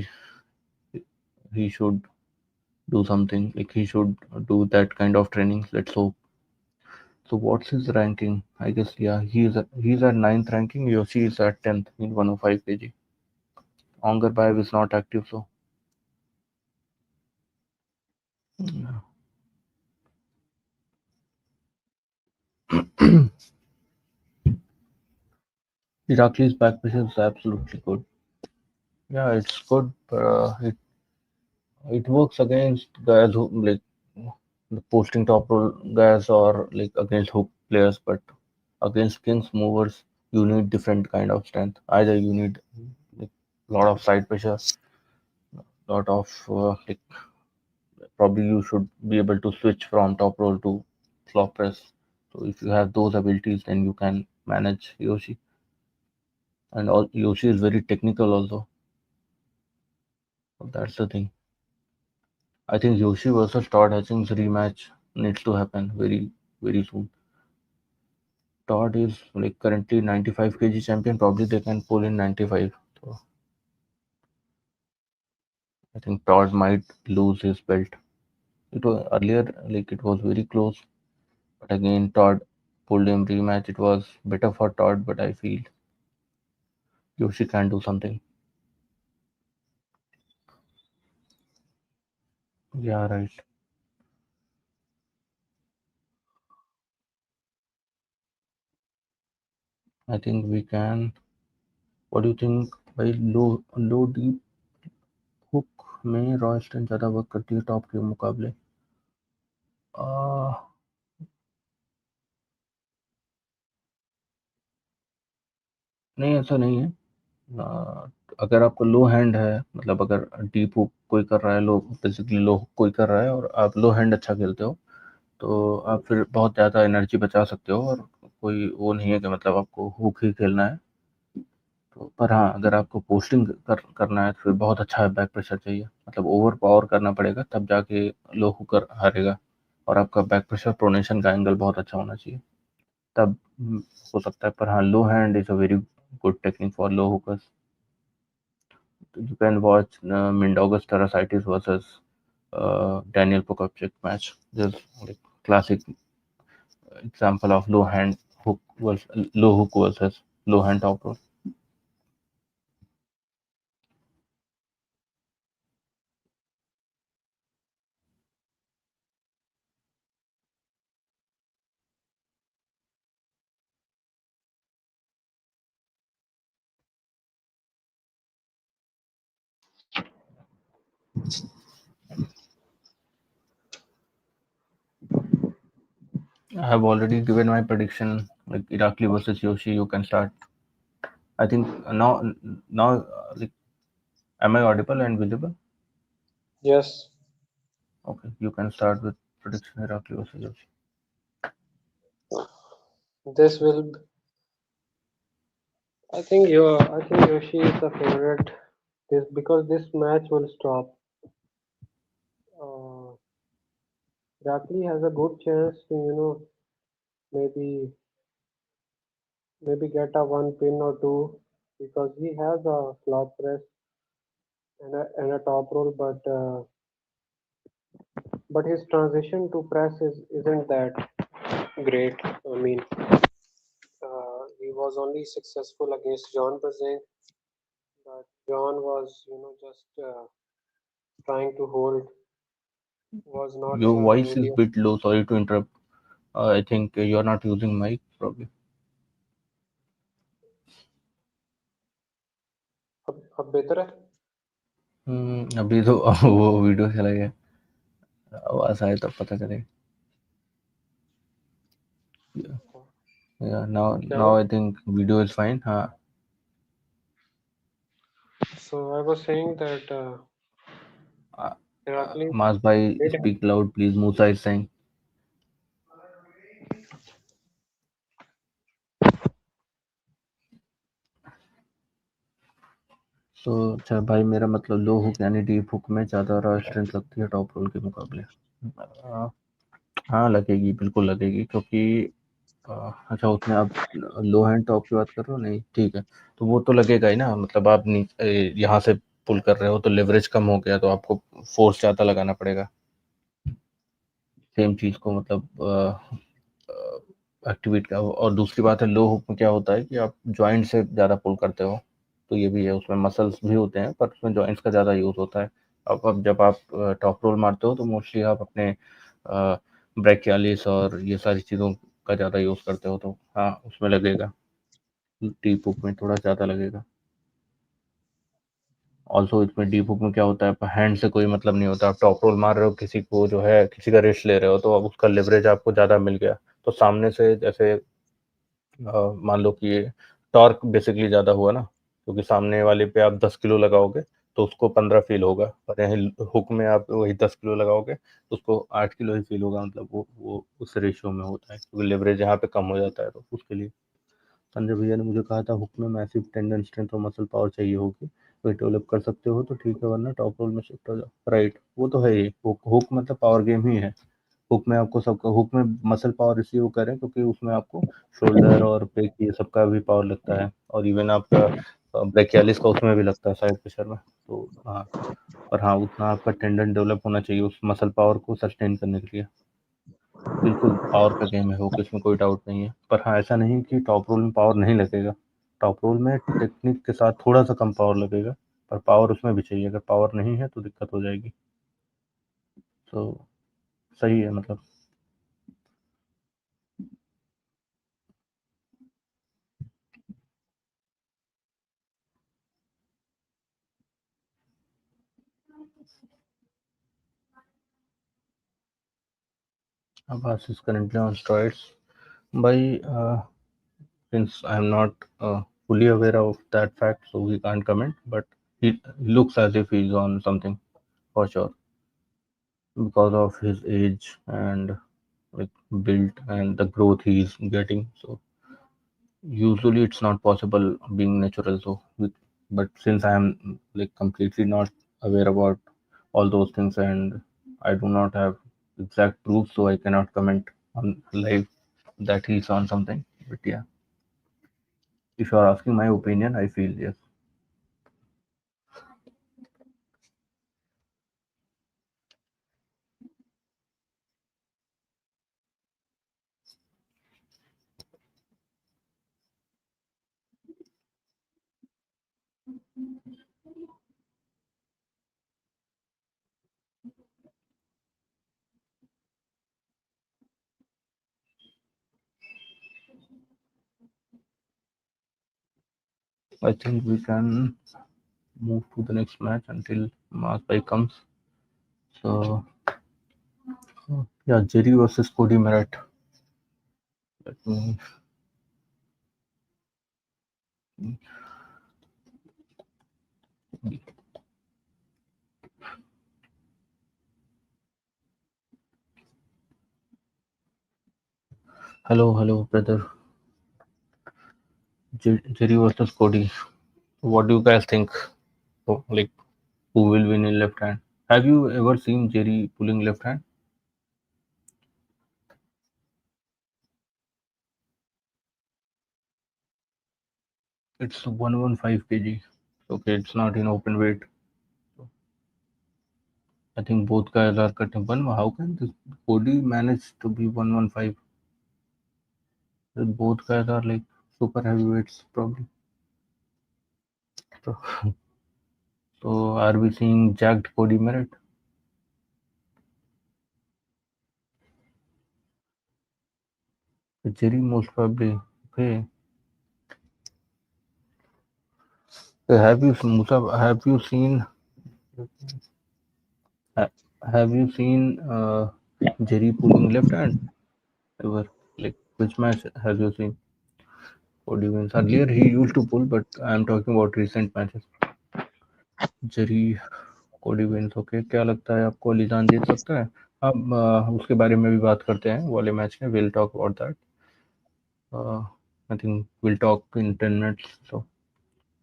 he should do something. Like he should do that kind of training. Let's hope. So what's his ranking? I guess yeah, he's at ninth ranking. Yoshi is at 10th in 105 kg. Ongarbayev is not active, so yeah. Irakli's back pressure is absolutely good. Yeah, it's good. It works against guys who like the posting top role guys or like against hook players, but against kings movers you need different kind of strength. Either you need like lot of side pressure, lot of like probably you should be able to switch from top roll to flop press. So if you have those abilities, then you can manage Yoshi. And Yoshi is very technical also. So that's the thing. I think Yoshi versus Todd Hutchings rematch needs to happen very soon. Todd is like currently 95 kg champion. Probably they can pull in 95. So I think Todd might lose his belt. It was earlier like it was very close, but again Todd pulled him rematch. It was better for Todd, but I feel Yoshi can do something. Yeah, right. I think we can. What do you think? भाई लो deep hook में Royston ज़्यादा work करती है top के मुकाबले. आ, नहीं ऐसा नहीं है. आ, अगर आपको लो हैंड है मतलब अगर डीप हुक कोई कर रहा है लो बेसिकली लो हुक कोई कर रहा है और आप लो हैंड अच्छा खेलते हो तो आप फिर बहुत ज़्यादा एनर्जी बचा सकते हो और कोई वो नहीं है कि मतलब आपको हुक ही खेलना है. तो पर हाँ अगर आपको पोस्टिंग करना है तो फिर बहुत अच्छा बैक प्रेशर चाहिए मतलब ओवर पावर करना पड़ेगा तब जाके लो हुकर हारेगा. और आपका बैक प्रेशर प्रोनेशन का एंगल बहुत अच्छा होना चाहिए तब हो सकता है. पर हाँ low hand is a very good technique for low hookers. You can watch Mindaugas Terasitis versus Daniel Prokopchik match. There's like classic example of low hook versus low hand top roll. I have already given my prediction like Irakli versus Yoshi. You can start. I think now like am I audible and visible? Yes, Okay, you can start with prediction Irakli versus Yoshi. this will. I think Yoshi is the favorite. This because this match will stop. Uh, Rakli has a good chance to maybe get a one pin or two because he has a flop press and a top roll, but his transition to press isn't that great. I mean, he was only successful against John Brzezinski, but John was just trying to hold, was not Your voice is really. bit low. Sorry to interrupt. I think you're not using mic probably. अब बेहतर है. अभी तो वो video चला गया. आवाज आए तब पता चलेगा. Yeah, yeah. क्या Now हुआ? I think video is fine. हाँ. So I was saying that Uh, Herakles Mas bhai, did. speak loud, please. Musa is saying. So अच्छा भाई मेरा मतलब लो हुक यानी डीप हुक में ज़्यादा रॉ स्ट्रेंथ लगती है टॉप रोल के मुकाबले. आ, हाँ लगेगी बिल्कुल लगेगी क्योंकि अच्छा उसमें आप लो हैंड टॉप की बात कर रहे हो नहीं ठीक है. तो वो तो लगेगा ही ना मतलब आप यहाँ से पुल कर रहे हो तो लेवरेज कम हो गया तो आपको फोर्स ज़्यादा लगाना पड़ेगा। सेम चीज़ को मतलब एक्टिवेट का। और दूसरी बात है लो हुक में क्या होता है कि आप जॉइंट से ज़्यादा पुल करते हो, तो ये भी है, उसमें मसल्स भी होते हैं पर उसमें जॉइंट्स का ज़्यादा यूज़ होता है। अब जब आप टॉप रोल मारते हो तो मोस्टली आप अपने ब्रैकियालिस और ये सारी चीज़ों का ज़्यादा यूज़ करते हो, तो हाँ उसमें लगेगा, डीप हुक में थोड़ा ज़्यादा लगेगा। ऑल्सो इसमें डीप हुक में क्या होता है, हैंड से कोई मतलब नहीं होता। आप टॉप रोल मार रहे हो, किसी को जो है किसी का रिस्ट ले रहे हो, तो अब उसका लेवरेज आपको ज़्यादा मिल गया, तो सामने से जैसे मान लो कि ये टॉर्क बेसिकली ज़्यादा हुआ ना, क्योंकि सामने वाले पे आप 10 किलो लगाओगे तो उसको 15 फील होगा, और यहीं हुक में आप वही 10 किलो लगाओगे तो उसको 8 किलो ही फील होगा। मतलब वो उस रेशियो में होता है, क्योंकि लेवरेज यहाँ पे कम हो जाता है, तो उसके लिए संजय भैया ने मुझे कहा था हुक में मैसिव टेंडन स्ट्रेंथ और मसल पावर चाहिए होगी, तो डेवलप कर सकते हो तो ठीक है, वरना टॉप रोल में शिफ्ट हो जाओ। राइट, वो तो है ही, हुक मतलब पावर गेम ही है। हुक में आपको सबका, हुक में मसल पावर इसलिए वो करें क्योंकि उसमें आपको शोल्डर और पेक ये सबका भी पावर लगता है, और इवन आपका ब्रेकियालिस का उसमें भी लगता है साइड प्रेशर में, तो हाँ। पर हाँ, उतना आपका टेंडन डेवलप होना चाहिए उस मसल पावर को सस्टेन करने के लिए। बिल्कुल पावर का गेम है हुक, इसमें कोई डाउट नहीं है। पर हाँ, ऐसा नहीं कि टॉप रोल में पावर नहीं लगेगा, टॉप रोल में टेक्निक के साथ थोड़ा सा कम पावर लगेगा, पर पावर उसमें भी चाहिए। अगर पावर नहीं है तो दिक्कत हो जाएगी। तो सही है मतलब। Abbas is currently on steroids. By since I am not fully aware of that fact, so we can't comment. But it looks as if he's on something for sure because of his age and like build and the growth he's getting. So usually it's not possible being natural. So but since I am like completely not aware about all those things, and I do not have exact proof, so I cannot comment on live that he's on something. But yeah, if you are asking my opinion, I feel yes. I think we can move to the next match until Masai comes. So yeah, Jerry versus Cody Merritt. Let me. Hello, hello, brother. Jerry versus Cody. What do you guys think? So, like, who will win in left hand? Have you ever seen Jerry pulling left hand? It's 115 kg. Okay, it's not in open weight. I think both guys are cutting one. How can this Cody manage to be 115? Both guys are like super heavyweights, probably. So, so are we seeing jacked Cody Merritt? Jerry most probably. Okay. So have you, Musa? Ha- have you seen Jerry pulling left hand ever? Like which match have you seen? Cody wins. Earlier he used to pull, but I'm talking about recent matches. Jerry कोडी wins. Okay, क्या लगता है आपको अलीजान जीत सकता है? अब उसके बारे में भी बात करते हैं वाले मैच में। Will talk about that. I think will talk in 10 minutes, so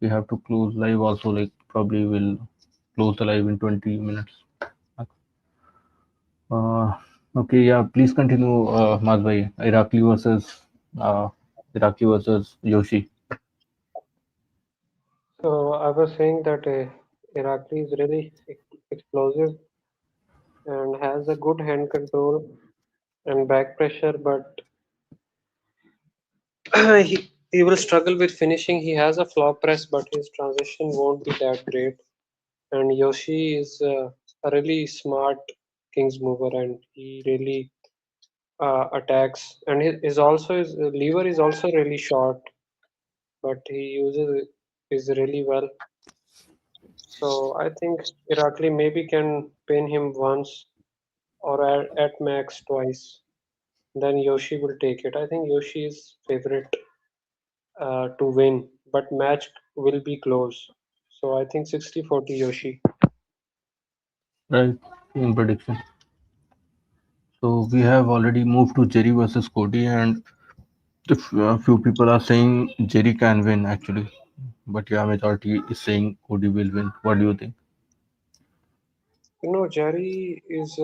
we have to close live also, like probably will close the live in 20 minutes. Okay, yeah, please continue, Maz bhai. Uh, Irakli versus Yoshi. So I was saying that Irakli is really explosive and has a good hand control and back pressure, but he will struggle with finishing. He has a flop press, but his transition won't be that great. And Yoshi is a really smart king's mover, and he really attacks. And his lever is also really short, but he uses it is really well. So I think Irakli maybe can pin him once or at max twice. Then Yoshi will take it. I think Yoshi is favorite to win, but match will be close. So I think 60-40 Yoshi. Right. Same prediction. So we have already moved to Jerry versus Cody, and few people are saying Jerry can win actually, but yeah, majority is saying Cody will win. What do you think? Jerry is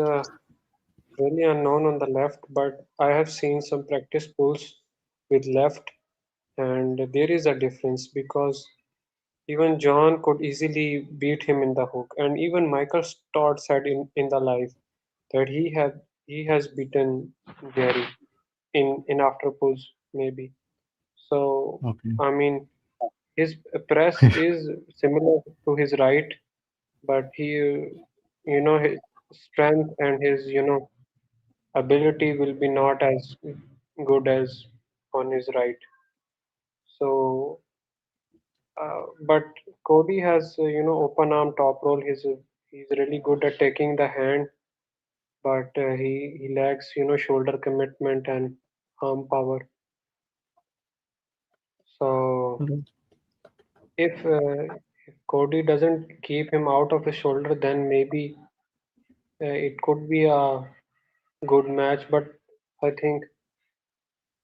really unknown on the left, but I have seen some practice pulls with left, and there is a difference because even John could easily beat him in the hook, and even Michael Todd said in the live that he has beaten Jerry in after pulls maybe. So Okay. I mean his press is similar to his right, but his strength and his ability will be not as good as on his right. So, but Cody has open arm top roll. He's really good at taking the hand, but he lacks shoulder commitment and arm power. So Right. if Cody doesn't keep him out of his shoulder, then maybe it could be a good match. But I think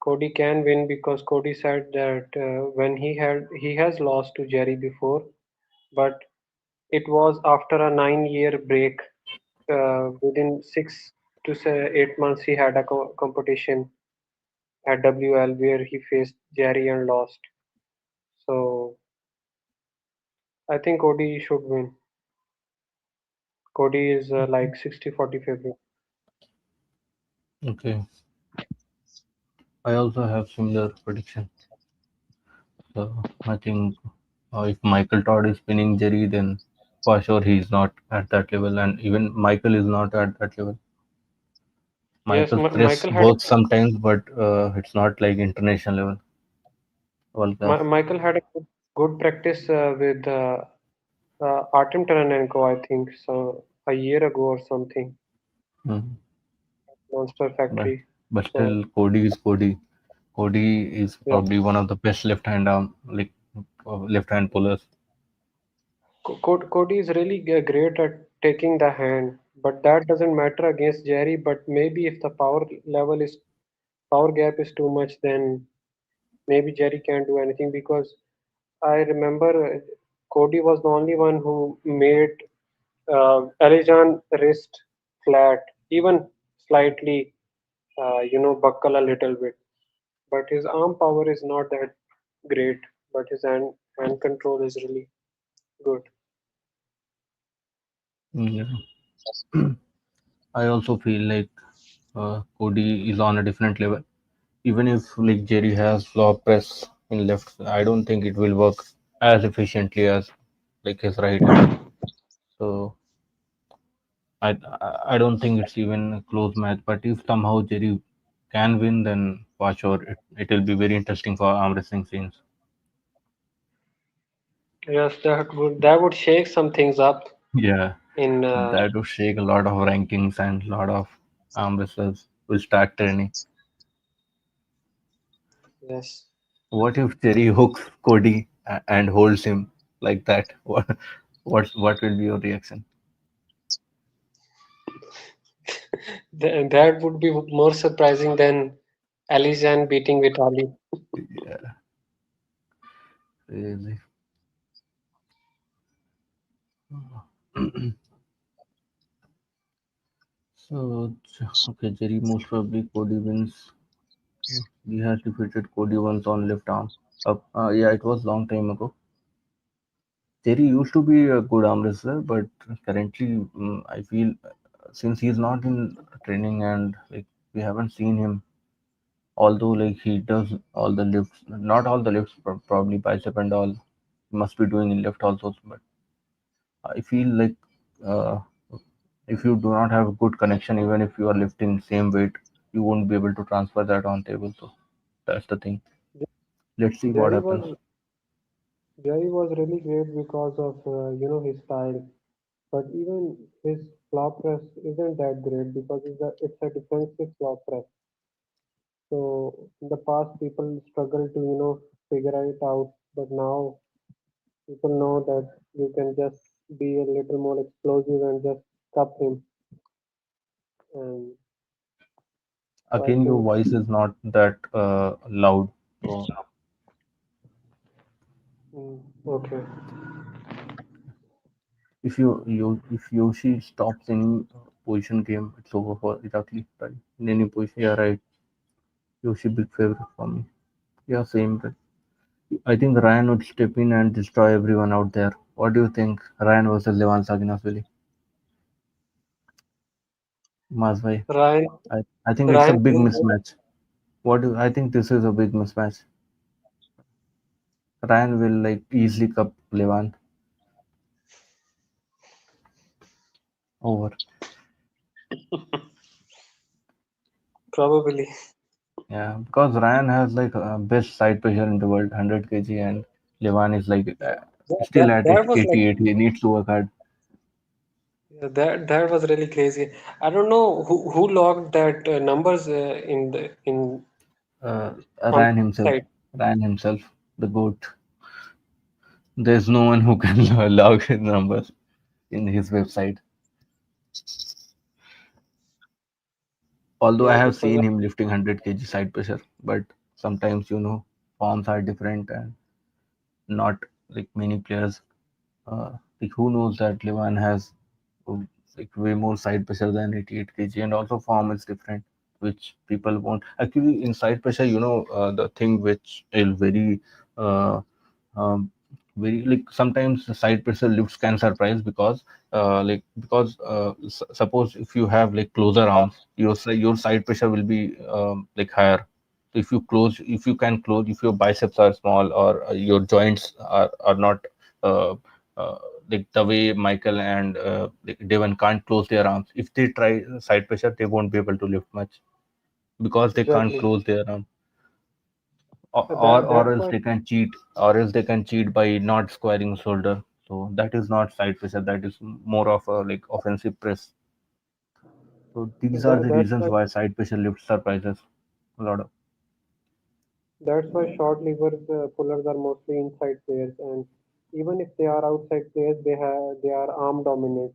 Cody can win because Cody said that when he has lost to Jerry before, but it was after a 9 year break. Within 6 to 8 months, he had a competition at WL where he faced Jerry and lost. So I think Cody should win. Cody is like 60-40 favorite. Okay. I also have similar prediction. So I think if Michael Todd is pinning Jerry, then for sure he's not at that level, and even Michael is not at that level. Yes, Michael's press Michael had works sometimes, but it's not like international level world class. Michael had a good practice with Artem Taranenko, I think, so a year ago or something, Mhm. Monster But Factory. but So still, Cody is Cody. Cody is yeah, probably one of the best left hand arm like left hand pullers. Cody is really great at taking the hand, but that doesn't matter against Jerry. But maybe if the power gap is too much, then maybe Jerry can't do anything because I remember Cody was the only one who made Alijan wrist flat, even slightly, buckle a little bit. But his arm power is not that great, but his hand control is really good. Yeah. I also feel like Cody is on a different level. Even if like Jerry has flop press in left, I don't think it will work as efficiently as like his right hand. So I don't think it's even a close match. But if somehow Jerry can win, then for sure it will be very interesting for arm wrestling scenes. Yes, that would shake some things up Yeah, in that would shake a lot of rankings and a lot of arm wrestlers will start training. yes. What if Jerry hooks Cody and holds him like that? What will be your reaction? That would be more surprising than Alijan beating Vitali. Yeah, crazy. So okay, Jerry most probably Cody wins. He has defeated Cody once on left arm. Yeah, it was long time ago. Terry used to be a good arm wrestler, but currently I feel since he's not in training and like we haven't seen him, although like he does all the lifts, not all the lifts, probably bicep and all, he must be doing in lift also. But I feel like uh, if you do not have a good connection, even if you are lifting same weight, you won't be able to transfer that on table. So that's the thing. Let's see what Jerry happens. was Jerry was really great because of his style, but even his flop press isn't that great because it's a defensive flop press. So in the past, people struggle to figure it out, but now people know that you can just be a little more explosive and just cup him. And so I Again, your think, voice is not that loud. So okay, if Yoshi stops any position game, it's over for Irakli. Right? In any position, yeah, right. Yoshi big favorite for me. Yeah, same. But I think Ryan would step in and destroy everyone out there. What do you think, Ryan versus Levan Saginashvili? Masvai. Ryan I think it's a Ryan big will win. mismatch. What do I think this is a big mismatch. Ryan will like easily cup Levan over. Probably. Yeah, because Ryan has like best side pressure in the world, 100 kg, and Levan is like still at That was like 88. He needs to work hard. that was really crazy. I don't know who logged that numbers in the in Uh, on Ryan himself, site. Ryan himself, the goat. There's no one who can log his numbers in his website. Although I Yeah, have because seen him lifting 100 kg side pressure, but sometimes forms are different and not like many players. Like who knows that Levan has um, like way more side pressure than 88 kg, and also form is different, which people won't actually in side pressure. The thing which is uh, um, very like sometimes the side pressure lifts can surprise because suppose if you have like closer arms, your side pressure will be like higher. So if you can close, if your biceps are small or your joints are not uh, uh, like the way Michael and like Devon can't close their arms. If they try side pressure, they won't be able to lift much because they can't exactly close their arm. Or that's else why they can cheat by not squaring shoulder. So that is not side pressure. That is more of a like offensive press. So these are the that's reasons why why side pressure lifts surprises a lot of. short levers pullers are mostly inside players, and even if they are outside players, they are arm dominant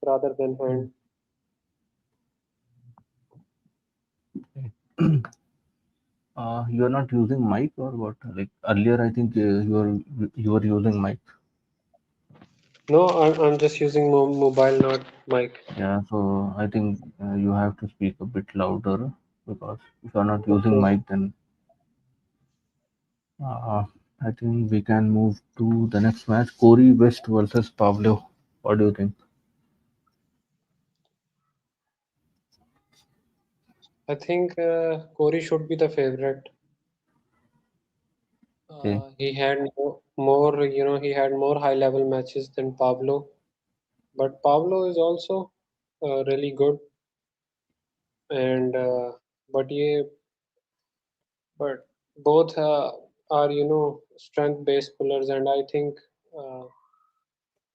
rather than hand. You're not using mic or what? Like earlier, I think you were using mic. No, I'm just using mobile, not mic. Yeah, so I think you have to speak a bit louder because if you're not using Okay. mic, then uh, I think we can move to the next match. Corey West versus Pavlo. What do you think? I think Corey should be the favorite. Okay. He had he had more high level matches than Pablo, but Pablo is also really good. And but yeah, but both are strength based pullers, and I think uh,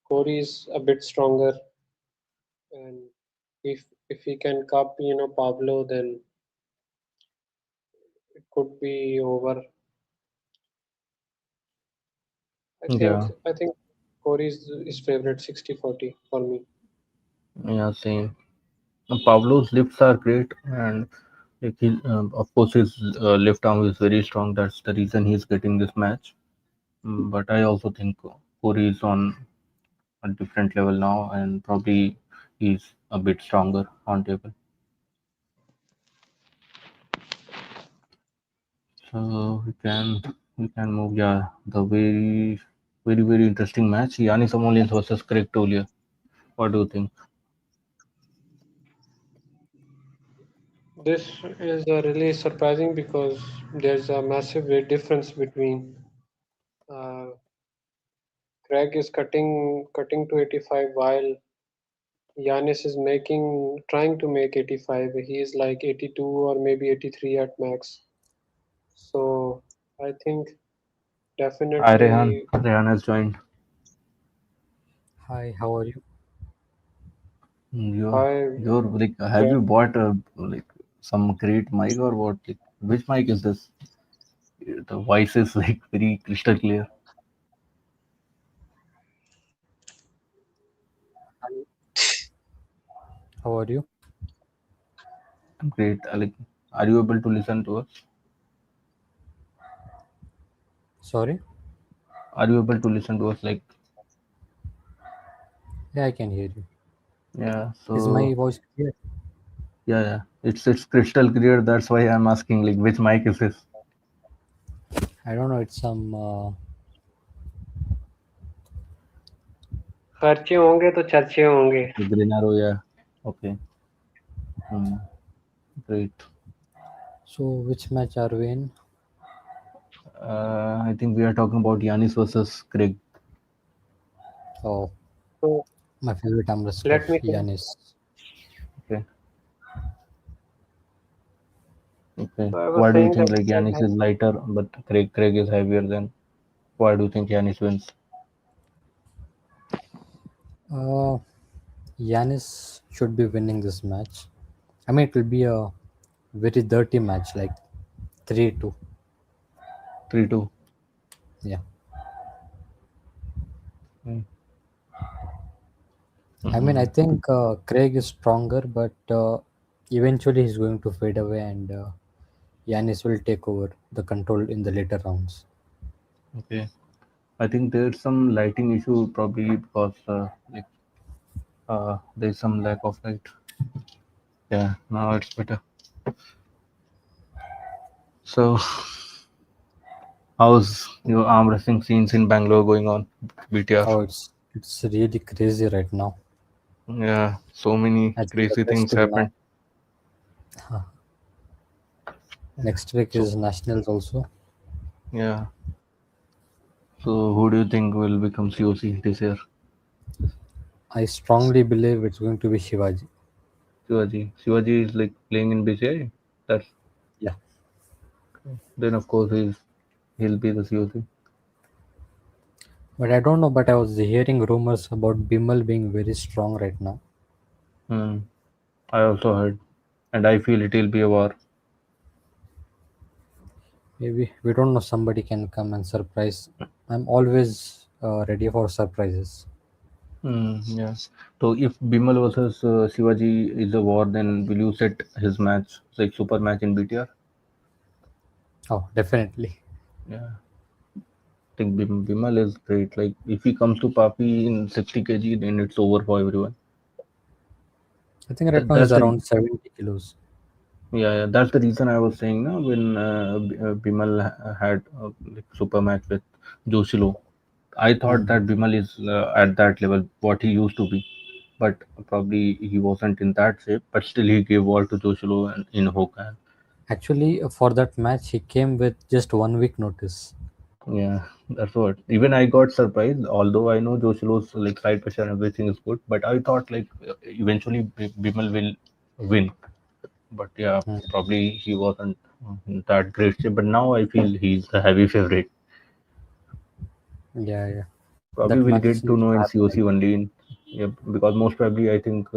Corey is a bit stronger. And if he can cup Pablo, then it could be over. Yeah, I think Corey is favorite 60-40 for me. yeah, same. Pavlo's lifts are great, and like of course his left arm is very strong. That's the reason he's getting this match. But I also think Corey is on a different level now, and probably he's a bit stronger on table. So we can move. Yeah, the way. Very, very interesting match. Yanis Amolians versus Craig Tolier. What do you think? This is really surprising because there's a massive weight difference between uh, Craig is cutting to 85 while Yanis is trying to make 85. He is like 82 or maybe 83 at max. So I think Hi, Rehan. definitely. Rehan has joined. Hi, how are you? You're, I you're like, have you bought like some great mic or what? Like, which mic is this? The voice is like very crystal clear. How are you? Great. Like, are you able to listen to us? Sorry? Are you able to listen to us? Like, Yeah, I can hear you. yeah. Is So my voice clear? yeah, yeah. It's crystal clear. That's why I'm asking. Like, which mic is this? I don't know, it's some. खर्चे होंगे तो चर्चे होंगे. The green arrow. Yeah. Okay. Hmm. Great. So, which match are we in? I think we are talking about Yanis versus Craig. Oh, So my favorite arm wrestler, let me tell. Yanis. Okay. Okay. So I was Why do you saying think that like Yanis is lighter, but Craig is heavier than? Why do you think Yanis wins? Uh, Yanis should be winning this match. I mean, it will be a very dirty match, like 3-2. 3-2. Yeah. I mean, I Mm-hmm. think Craig is stronger, but eventually he's going to fade away and Yanis will take over the control in the later rounds. Okay. I think there's some lighting issue probably because like there's some lack of light. Yeah, now it's better. So, how's your arm wrestling scenes in Bangalore going on? BTR. Oh, it's really crazy right now. Yeah, so many I think the crazy things best is now. happened. Next week So, is nationals also. yeah. So, who do you think will become COC this year? I strongly believe it's going to be Shivaji. Shivaji. Shivaji is like playing in BCI. That's Yeah, then of course he'll be the COC. but I don't know. But I was hearing rumors about Bimal being very strong right now. Hmm. I also heard, and I feel it will be a war. Maybe we don't know. Somebody can come and surprise. I'm always ready for surprises. Hmm. Yeah. So if Bimal versus Shivaji is a war, then will you set his match like super match in BTR? Oh, definitely. Yeah. I think Bimal is great. Like if he comes to Papi in 60 kg, then it's over for everyone. I think right now he's That's the around 70 kilos. yeah, yeah. That's the reason I was saying now when Bimal had like super match with Joshilo. I thought Hmm. that Bimal is at that level, what he used to be, but probably he wasn't in that shape. But still, he gave all to Joshua and in Hokan. Actually, for that match, he came with just 1 week notice. Yeah, that's what. Even I got surprised, although I know Joshua's like side pressure and everything is good, but I thought like eventually Bimal will win. But yeah, Hmm. probably he wasn't in that great shape. But now I feel he's the heavy favorite. Yeah, yeah. Probably That we'll match get to needs know to in happen COC again. only in yeah, because most probably I think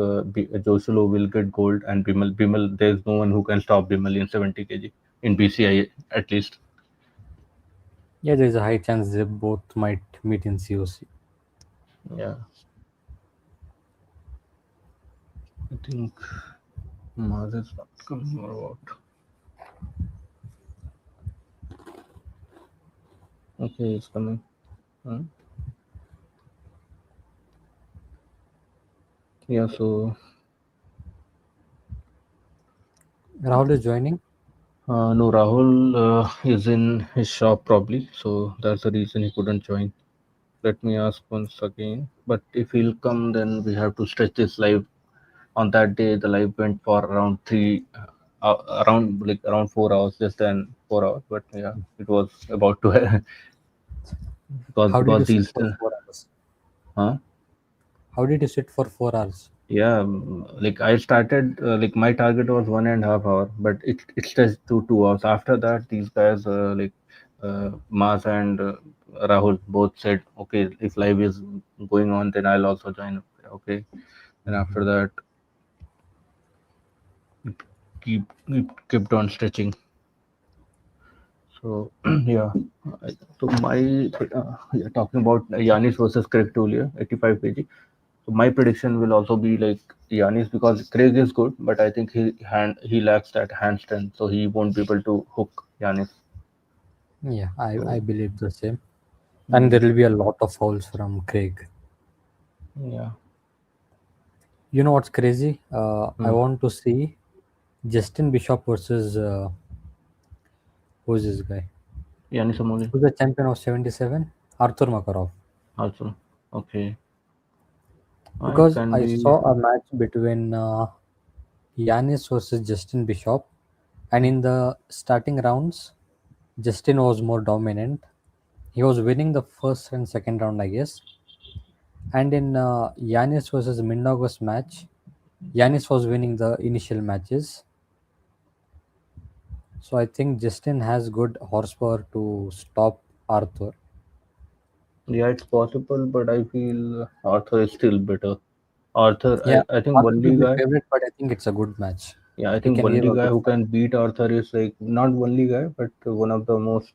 Joshua will get gold and Bimal there's no one who can stop Bimal in 70 kg in BCI at least. Yeah, there's a high chance they both might meet in COC. Yeah, I think Maz is not coming or what. Okay, it's coming. Hmm. Yeah, so Rahul is joining. no, Rahul is in his shop probably, so that's the reason he couldn't join. Let me ask once again. But if he'll come, then we have to stretch this live. On that day, the live went for around around 4 hours, less than 4 hours. But yeah, it was about to How did you because sit these for 4 hours? huh? How did you sit for 4 hours? Yeah, like I started like my target was 1.5 hour, but it stretched to 2 hours. After that, these guys Mas and Rahul both said, okay, if live is going on, then I'll also join. Okay, and after that, it kept on stretching. So yeah, so my yeah, talking about Yanis versus Craig Tullia, 85 kg. So my prediction will also be like Yanis because Craig is good, but I think he lacks that hand strength, so he won't be able to hook Yanis. Yeah, I So believe the same. And mm, there will be a lot of fouls from Craig. yeah, You know what's crazy? I mm. want to see Justin Bishop versus who's this guy? Yanis Amoli Who's the champion of 77? Arthur Makarov. also. Okay, it Because can I be. saw a match between Yanis versus Justin Bishop, and in the starting rounds, Justin was more dominant. He was winning the first and second round, I guess. And in Yanis versus Mindaugas match, Yanis was winning the initial matches. So I think Justin has good horsepower to stop Arthur. Yeah, it's possible, but I feel Arthur is still better. Arthur, Yeah, I think Arthur will only be guy. favorite, but I think it's a good match. Yeah, I He think can give only a guy good who fight. can beat Arthur is like not only guy, but one of the most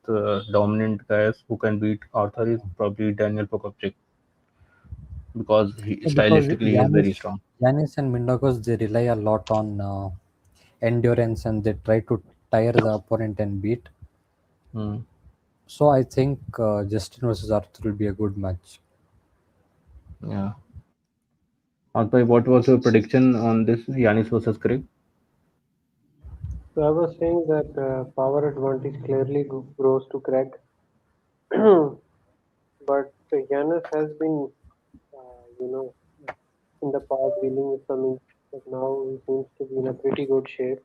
dominant guys who can beat Arthur is probably Daniel Pokovchik because Yeah, because stylistically he is very strong. Yanis and Mindaugas, they rely a lot on endurance and they try to tire the opponent and beat. Hmm. So I think Justin versus Arthur will be a good match. Yeah. Alpai, what was your prediction on this Yanis versus Craig? So I was saying that power advantage clearly grows to Craig, but Giannis has been, you know, in the past dealing with some injuries, but now he seems to be in a pretty good shape,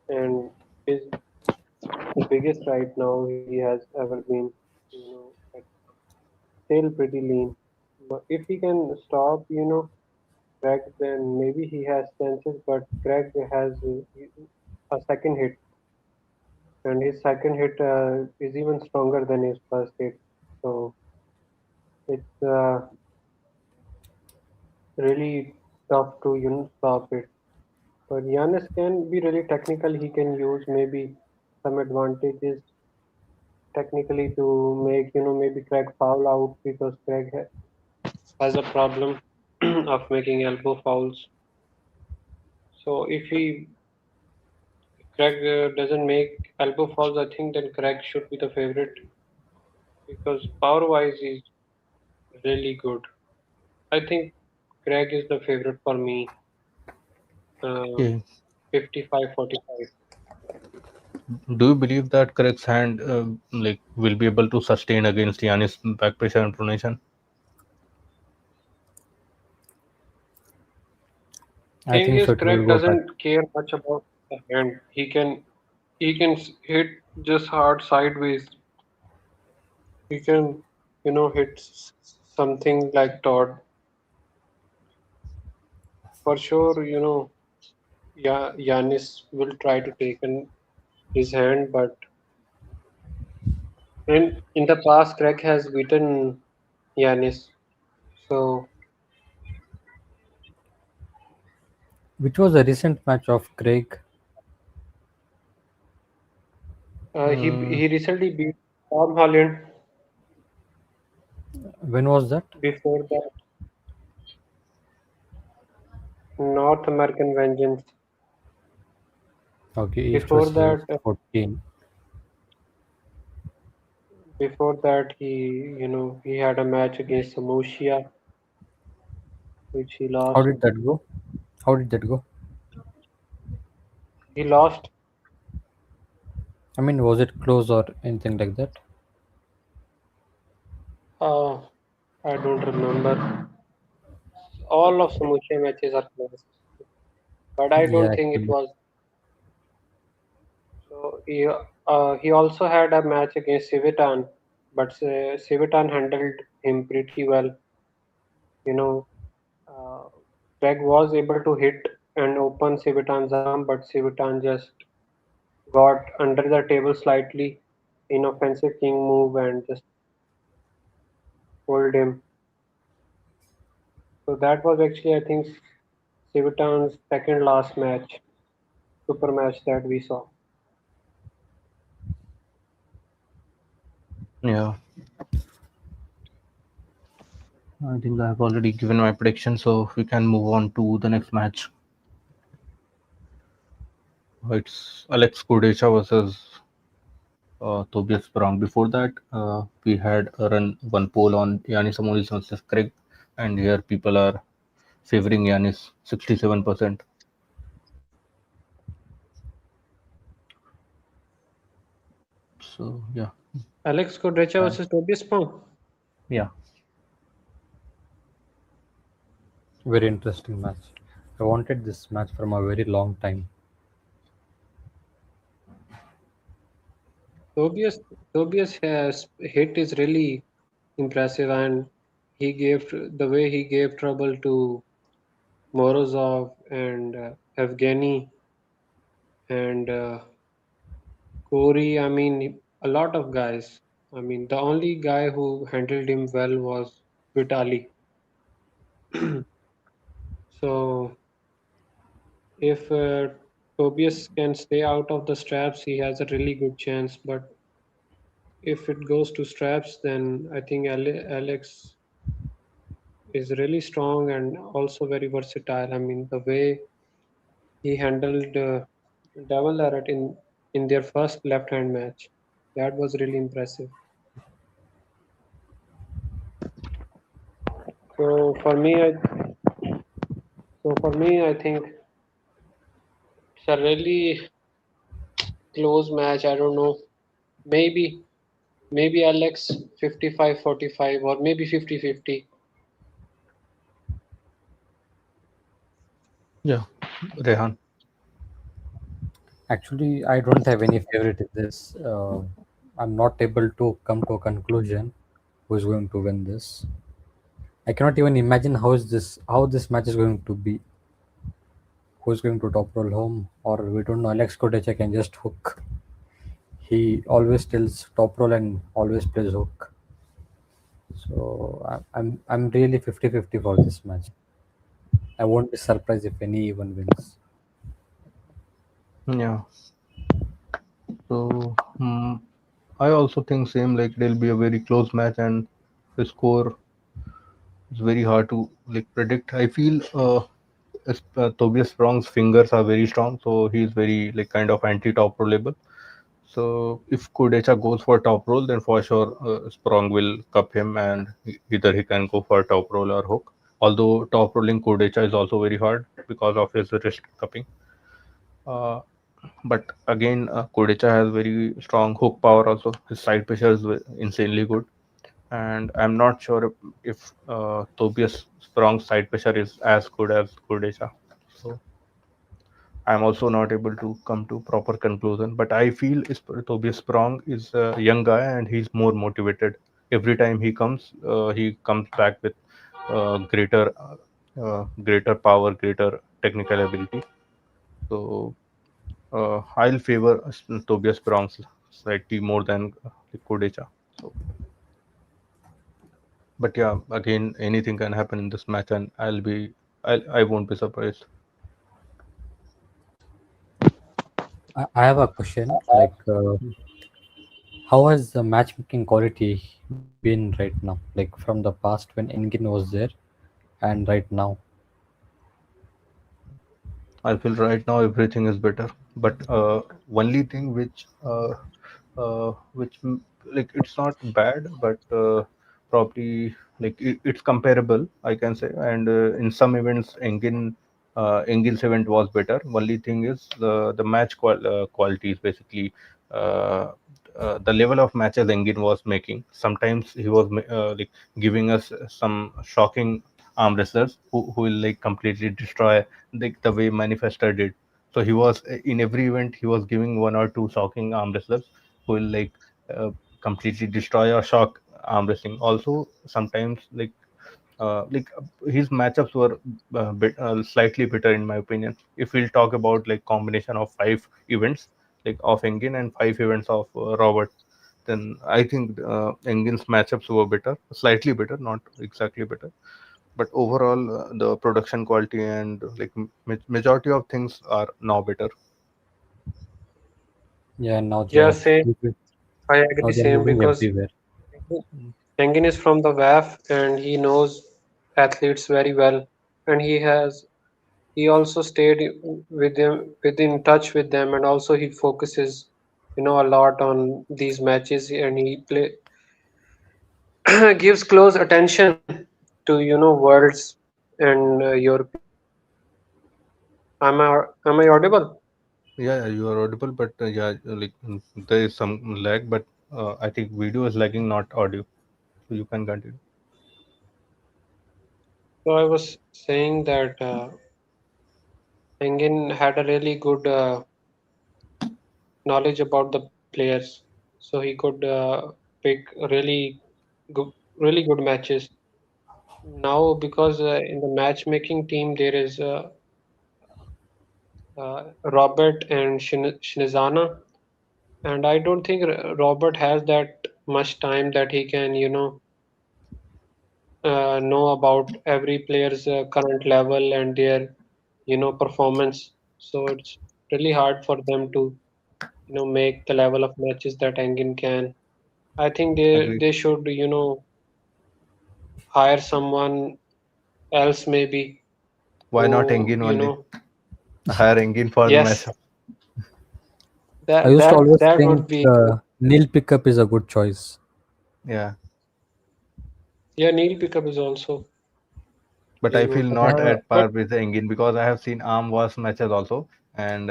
and his biggest right now he has ever been, at still pretty lean. But if he can stop, Craig, then maybe he has chances. But Craig has a second hit, and his second hit is even stronger than his first hit. So it's really tough to stop it. But Giannis can be really technical. He can use maybe some advantages technically to make maybe Craig foul out because Craig has a problem of making elbow fouls. So if Craig doesn't make elbow fouls, I think then Craig should be the favorite because power wise he's really good. I think Craig is the favorite for me. Uh, Okay. 55-45. Do you believe that Craig's hand like will be able to sustain against Yanis back pressure and pronation? I Thing think is, so. It will Craig go back. doesn't care much about the hand. He can hit just hard sideways. He can hit something like Todd for sure. Yeah, Yanis will try to take his hand, but in the past, Craig has beaten Yanis. So Which was a recent match of Craig. Hmm. he recently beat Tom Holland. When was that? Before that, North American Vengeance. Okay, East Before versus that, 14. he had a match against Samosia, which he How lost. did that go? How did that go? He lost. I mean, was it close or anything like that? Uh, I don't remember. All of Samuche matches are close, but I Yeah, don't think it actually. was. So he also had a match against Civitan, but Civitan handled him pretty well. You know, uh, Greg was able to hit and open Civitan's arm, but Civitan just got under the table slightly, inoffensive king move, and just pulled him. So that was actually, I think, Civitan's second last match, super match that we saw. Yeah, I think I have already given my prediction, so we can move on to the next match. It's Alex Kudecha versus Tobias Brown. Before that, we had a run one poll on Yanis Amonis versus Craig, and here people are favoring Yanis 67%. So yeah, Alex Kodrecha and versus Tobias Pong. yeah, Very interesting match. I wanted this match from a very long time. Tobias Tobias has hit is really impressive, and the way he gave trouble to Morozov and Evgeny and Corey. I mean, a lot of guys. I mean, the only guy who handled him well was Vitali. So if Tobias can stay out of the straps, he has a really good chance. But if it goes to straps, then I think Alex is really strong and also very versatile. I mean, the way he handled Devil Larrett in their first left-hand match, that was really impressive. So for me, I think it's a really close match. I don't know. Maybe maybe Alex 55-45 or maybe 50-50. yeah, Rehan. Actually, I don't have any favorite in this. I'm not able to come to a conclusion who is going to win this. I cannot even imagine how this match is going to be. Who's going to top roll home, or we don't know. Alex Kotecha can just hook. He always tells top roll and always plays hook. So I'm really 50-50 for this match. I won't be surprised if any even wins. Yeah, so I also think same. Like there'll be a very close match, and the score is very hard to like predict. I feel Tobias Strong's fingers are very strong, so he's very like kind of anti-top rollable. So if Kudecha goes for top roll, then for sure Sprong will cup him, and either he can go for top roll or hook. Although top rolling Kudecha is also very hard because of his wrist cupping. Uh, but again, Kudecha has very strong hook power also. His side pressure is insanely good, and I'm not sure if Tobias Sprong's side pressure is as good as Kudecha. So I'm also not able to come to proper conclusion, but I feel Tobias Sprong is a young guy and he's more motivated. Every time he comes back with greater power, greater technical ability. So I'll favor Tobias Sprong slightly more than Kodecha. So, but yeah, again, anything can happen in this match, and I won't be surprised. I have a question. Like, how has the matchmaking quality been right now? Like from the past when Engin was there, and right now. I feel right now everything is better, but only thing which like it's not bad, but probably like it's comparable, I can say. And in some events, Engin's event was better. Only thing is the match quality is basically uh, the level of matches Engin was making. Sometimes he was like giving us some shocking arm wrestlers who will like completely destroy the way Manifester did. So he was in every event he was giving one or two shocking arm wrestlers who will uh, completely destroy or shock arm wrestling. Also sometimes his matchups were slightly better in my opinion. If we'll talk about like combination of five events like of Engin and five events of Robert, then I think Engin's matchups were better, slightly better, not exactly better. But overall, the production quality and like majority of things are now better. Yeah, now they Yeah, are same. I agree, now they're same, moving because everywhere. Engin is from the WAF and he knows athletes very well, and he also stayed with them, within touch with them, and also he focuses, a lot on these matches, and he play gives close attention to worlds and European matches. Am I audible? Yeah, you are audible, but there is some lag, but I think video is lagging, not audio. So you can continue. So I was saying that Engin had a really good knowledge about the players, so he could pick good, really good matches. Now, because in the matchmaking team there is Robert and Shinizana, and I don't think Robert has that much time that he can, know about every player's current level and their, performance. So it's really hard for them to, make the level of matches that Engin can. I think Agree. they should, hire someone else maybe Why not who, Engin only? Hire Engin for the yes, matchup. I that used to that always that think would be, Neil Pickup is a good choice. Yeah, yeah, Neil pickup is also but really I feel good. But I not have a, at But par with the Engin because I have seen arm wars matches also, and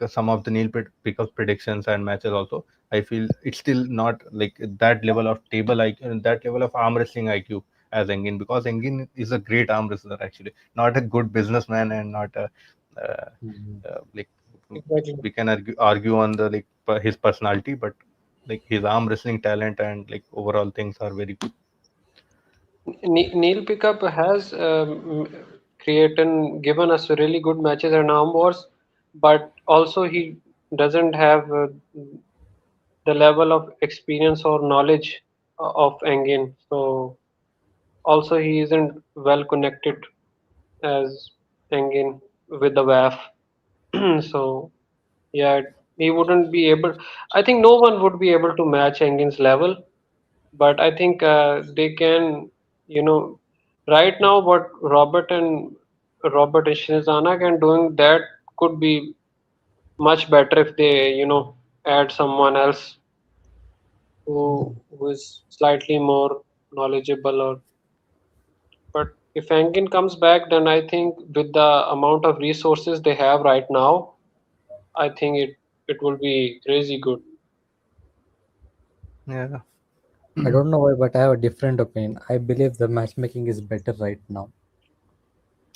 some of the Pickup's predictions and matches also. I feel it's still not like that level of table IQ, that level of arm wrestling IQ as Engin, because Engin is a great arm wrestler actually, not a good businessman and not a uh, Mhm. like exactly. we can argue on the his personality, but like his arm wrestling talent and like overall things are very good. Neil Pickup has given us really good matches and arm wars, but also he doesn't have the level of experience or knowledge of Engin. So also he isn't well connected as Engin with the WAF. So yeah, he wouldn't be able. I think no one would be able to match Engin's level, but I think they can, you know, right now what Robert and Shinzana can doing, that could be much better if they, add someone else who is slightly more knowledgeable. Or but if Engin comes back, then I think with the amount of resources they have right now, I think it will be crazy good. Yeah. I don't know why, but I have a different opinion. I believe the matchmaking is better right now.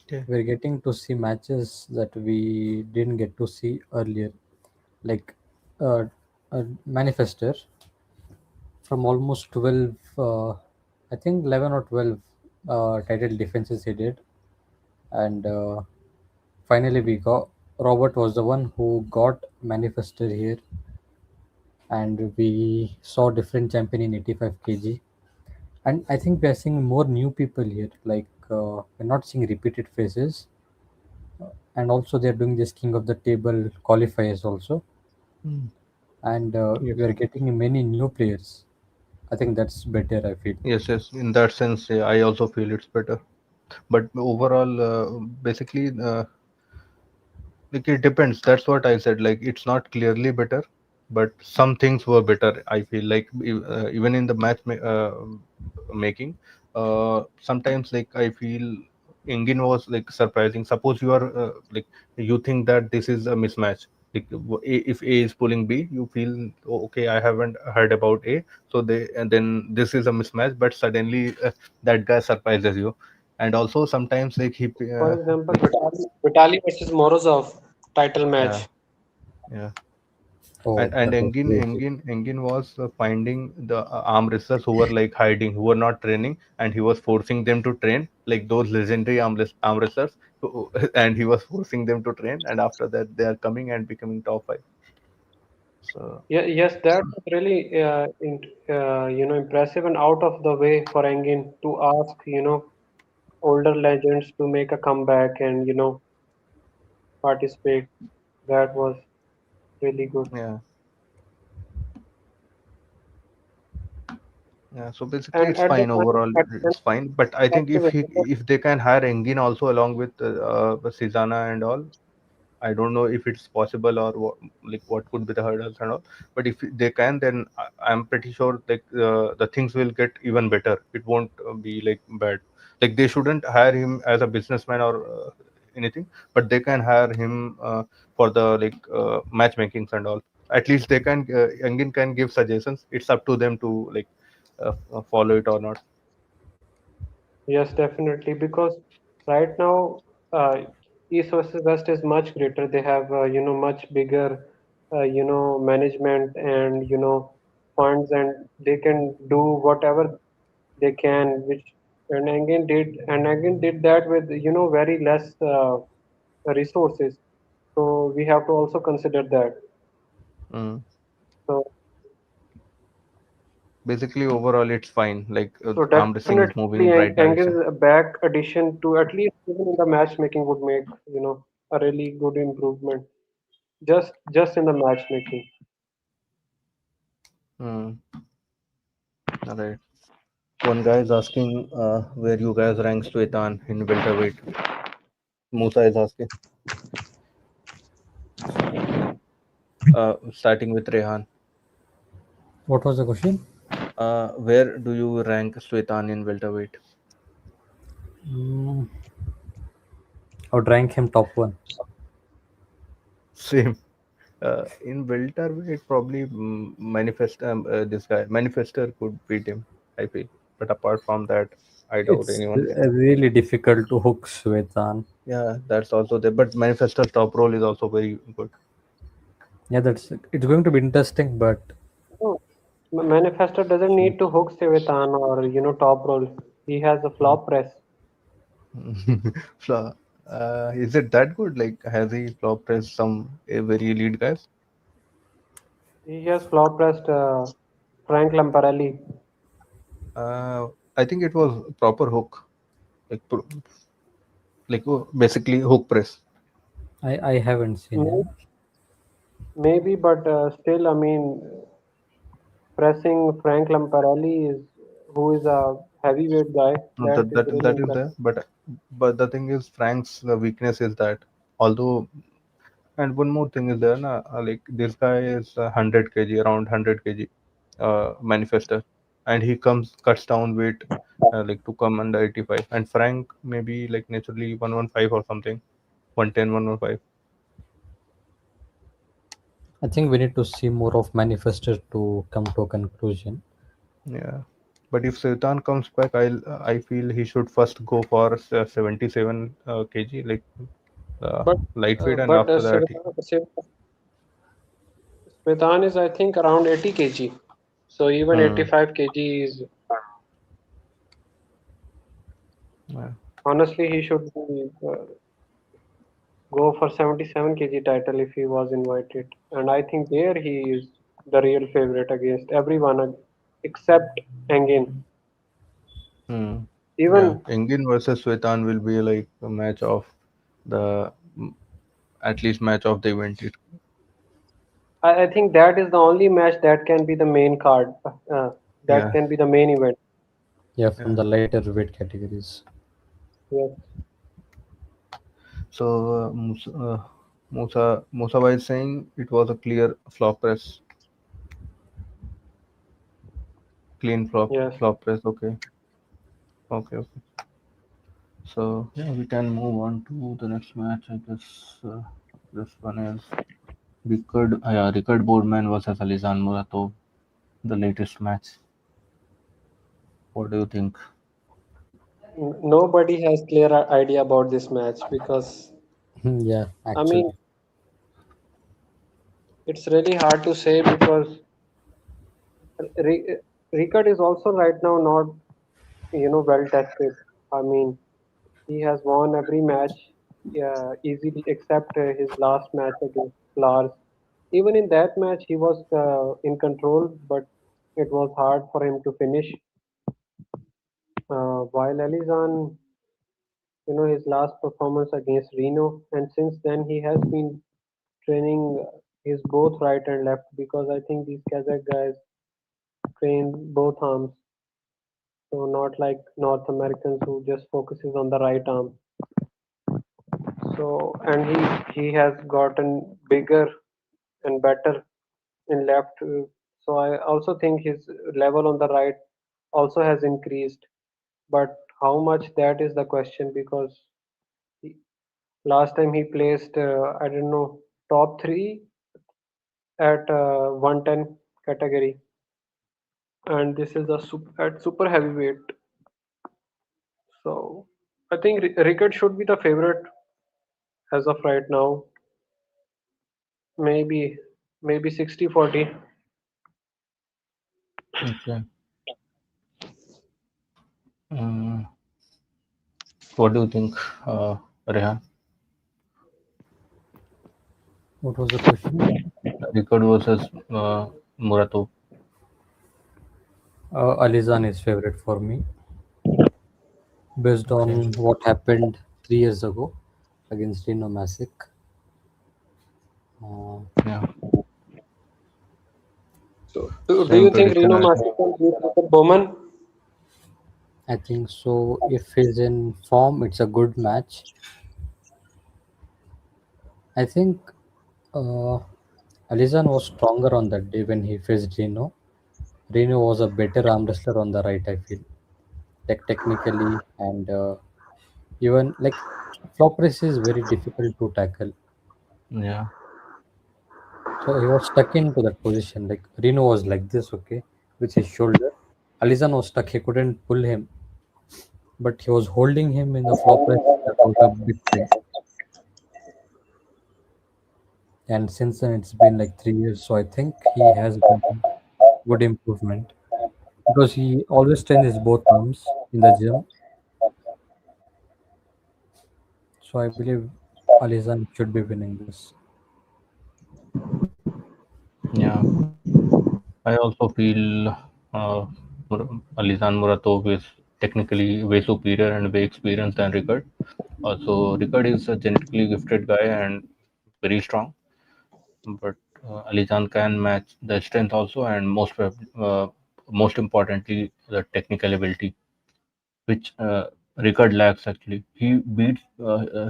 Yeah. We're getting to see matches that we didn't get to see earlier, like uh, Manifester from almost 12, I think 11 or 12 title defenses he did, and finally we got Robert was the one who got Manifester here, and we saw different champion in 85 kg. And I think we are seeing more new people here. Like we're not seeing repeated faces, and also they're doing this King of the Table qualifiers also, Mm. and Yes. we are getting many new players. I think that's better. I feel. Yes, yes. In that sense, yeah, I also feel it's better. But overall, basically, like it depends. That's what I said. Like it's not clearly better, but some things were better. I feel like even in the making, sometimes like I feel Engin was like surprising. Suppose you are you think that this is a mismatch. Like if A is pulling B, you feel, "Oh, okay, I haven't heard about A, so they and then this is a mismatch." But suddenly that guy surprises you, and also sometimes like For example, like Vitali versus Morozov title yeah, match. yeah. Oh, And that was crazy. Engin was finding the arm wrestlers who were like hiding, who were not training, and he was forcing them to train, like those legendary arm wrestlers, and he was forcing them to train, and after that they are coming and becoming top five. So Yeah, yes, that was really impressive and out of the way for Engin to ask older legends to make a comeback and participate. That was really good. yeah, yeah. So basically, And it's at the fine time, overall. at the It's fine, but I think perspective, if they can hire Engin also along with Cizana and all, I don't know if it's possible or what could be the hurdles and all. But if they can, then I'm pretty sure like the things will get even better. It won't be like bad. Like they shouldn't hire him as a businessman or anything, but they can hire him for the matchmakings and all. At least they can. Engin can give suggestions. It's up to them to follow it or not. yes, definitely. Because right now, East versus West is much greater. They have, much bigger, management and, funds, and they can do whatever they can, which and again did that with, very less resources. So we have to also consider that. Mm. So, Basically, overall, it's fine. Like so arm wrestling is definitely, moving in right direction. Angel's back addition to at least even in the matchmaking would make, a really good improvement. Just in the matchmaking. Mm. All right. One guy is asking where you guys rank Svetan in welterweight. Musa is asking. Starting with Rehan. What was the question? Where do you rank Svetan in welterweight? Mm, I would rank him top one. Same. In welterweight, probably this guy Manifester could beat him. I feel, but apart from that, I doubt It's anyone can. really difficult to hook Svetan. Yeah, that's also there. But Manifester's top role is also very good. Yeah, it's going to be interesting, but No, Manifesto doesn't need to hook Sevetan or top roll. He has a flop press. So, is it that good? Like, has he flop pressed some very elite guys? He has flop pressed Frank Lamparelli. Uh, I think it was proper hook, like basically hook press. I haven't seen May- him. Maybe, but still, I mean, pressing Frank Lamparelli is who is a heavyweight guy. No, That is really that is impressive. there, but the thing is, Frank's weakness is that although, and one more thing is there, na, like this guy is 100 kg, around 100 kg, manifester, and he cuts down weight like to come under 85, and Frank maybe like naturally 115 or something, 110, 115. I think we need to see more of Manifestor to come to a conclusion. Yeah. But if Sultan comes back, I feel he should first go for 77 kg, like But lightweight, and but after that, Svetan is I think around 80 kg. So even hmm, 85 kg is yeah, honestly he should be, go for 77 kg title if he was invited. And I think there he is the real favorite against everyone except Engin. hmm, yeah. Even Engin versus Sultan will be like a match of the mm, at least match of the event. I think that is the only match that can be the main card. That Yeah, can be the main event. Yeah, yeah. from the lighter weight categories. Yes. So Musa was saying it was a clear flop press, clean Yes. flop press. Okay, okay, okay. So yeah, we can move on to the next match. I guess this one is. Rickard Boardman versus Alizan Muratov, the latest match. What do you think? Nobody has clear idea about this match because Yeah, I mean actually. it's really hard to say because Rickard is also right now not well tested. I mean he has won every match easily except his last match against Lars. Even in that match he was in control, but it was hard for him to finish. While Alizan, his last performance against Reno, and since then he has been training his both right and left because I think these Kazakh guys train both arms, so not like North Americans who just focuses on the right arm. So and he has gotten bigger and better in left. So I also think his level on the right also has increased, but how much that is the question because he, last time he placed I don't know top three at 110 category, and this is at super heavyweight. So I think Rickard should be the favorite as of right now. Maybe 60-40. Okay. Um, what do you think, Rehan? What was the question? Rickard versus Muratov. Alizan is favorite for me based Okay. on what happened 3 years ago against Dino Masick. Uh, Yeah. So do Same you think prediction Reno as Masi can beat Rickard Bowman? I think so. If he's in form, it's a good match. I think uh, Alizan was stronger on that day when he faced Reno. Reno was a better arm wrestler on the right, I feel. Like technically and even like flop race is very difficult to tackle. yeah. So he was stuck into that position. Like Reno was like this, okay, with his shoulder. Alizan was stuck. He couldn't pull him, but he was holding him in the flop race. That was a big thing. And since then, it's been like 3 years. So I think he has done good improvement because he always trains his both arms in the gym. So I believe Alizan should be winning this. Yeah. I also feel Alizan Muratov is technically way superior and way experienced than Rickard. Also, Rickard is a genetically gifted guy and very strong, but Alizan can match the strength also, and most importantly, the technical ability, which Rickard lacks actually. He beats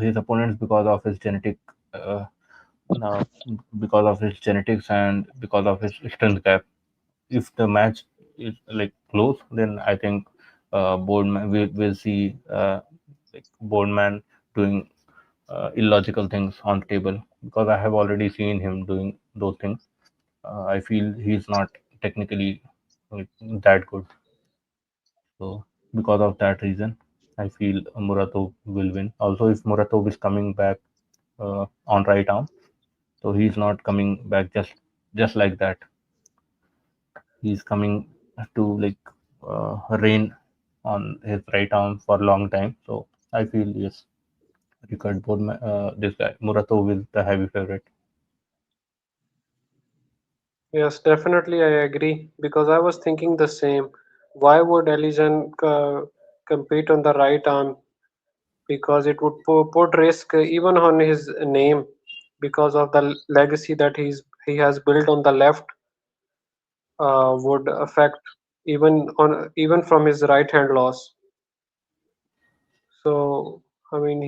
his opponents uh, uh, because of his genetics and because of his strength gap. If the match is like close, then I think Boardman will see like Boardman doing illogical things on the table because I have already seen him doing those things. I feel he's not technically like, that good. So because of that reason, I feel Muratov will win. Also, if Muratov is coming back on right arm, so he's not coming back just like that. He's coming to like reign on his right arm for a long time. So I feel yes, Ricard Bourne, this guy Muratov is the heavy favorite. Yes, definitely I agree because I was thinking the same. Why would Elysian compete on the right arm? Because it would put risk even on his name because of the legacy that he has built on the left would affect even from his right hand loss. So I mean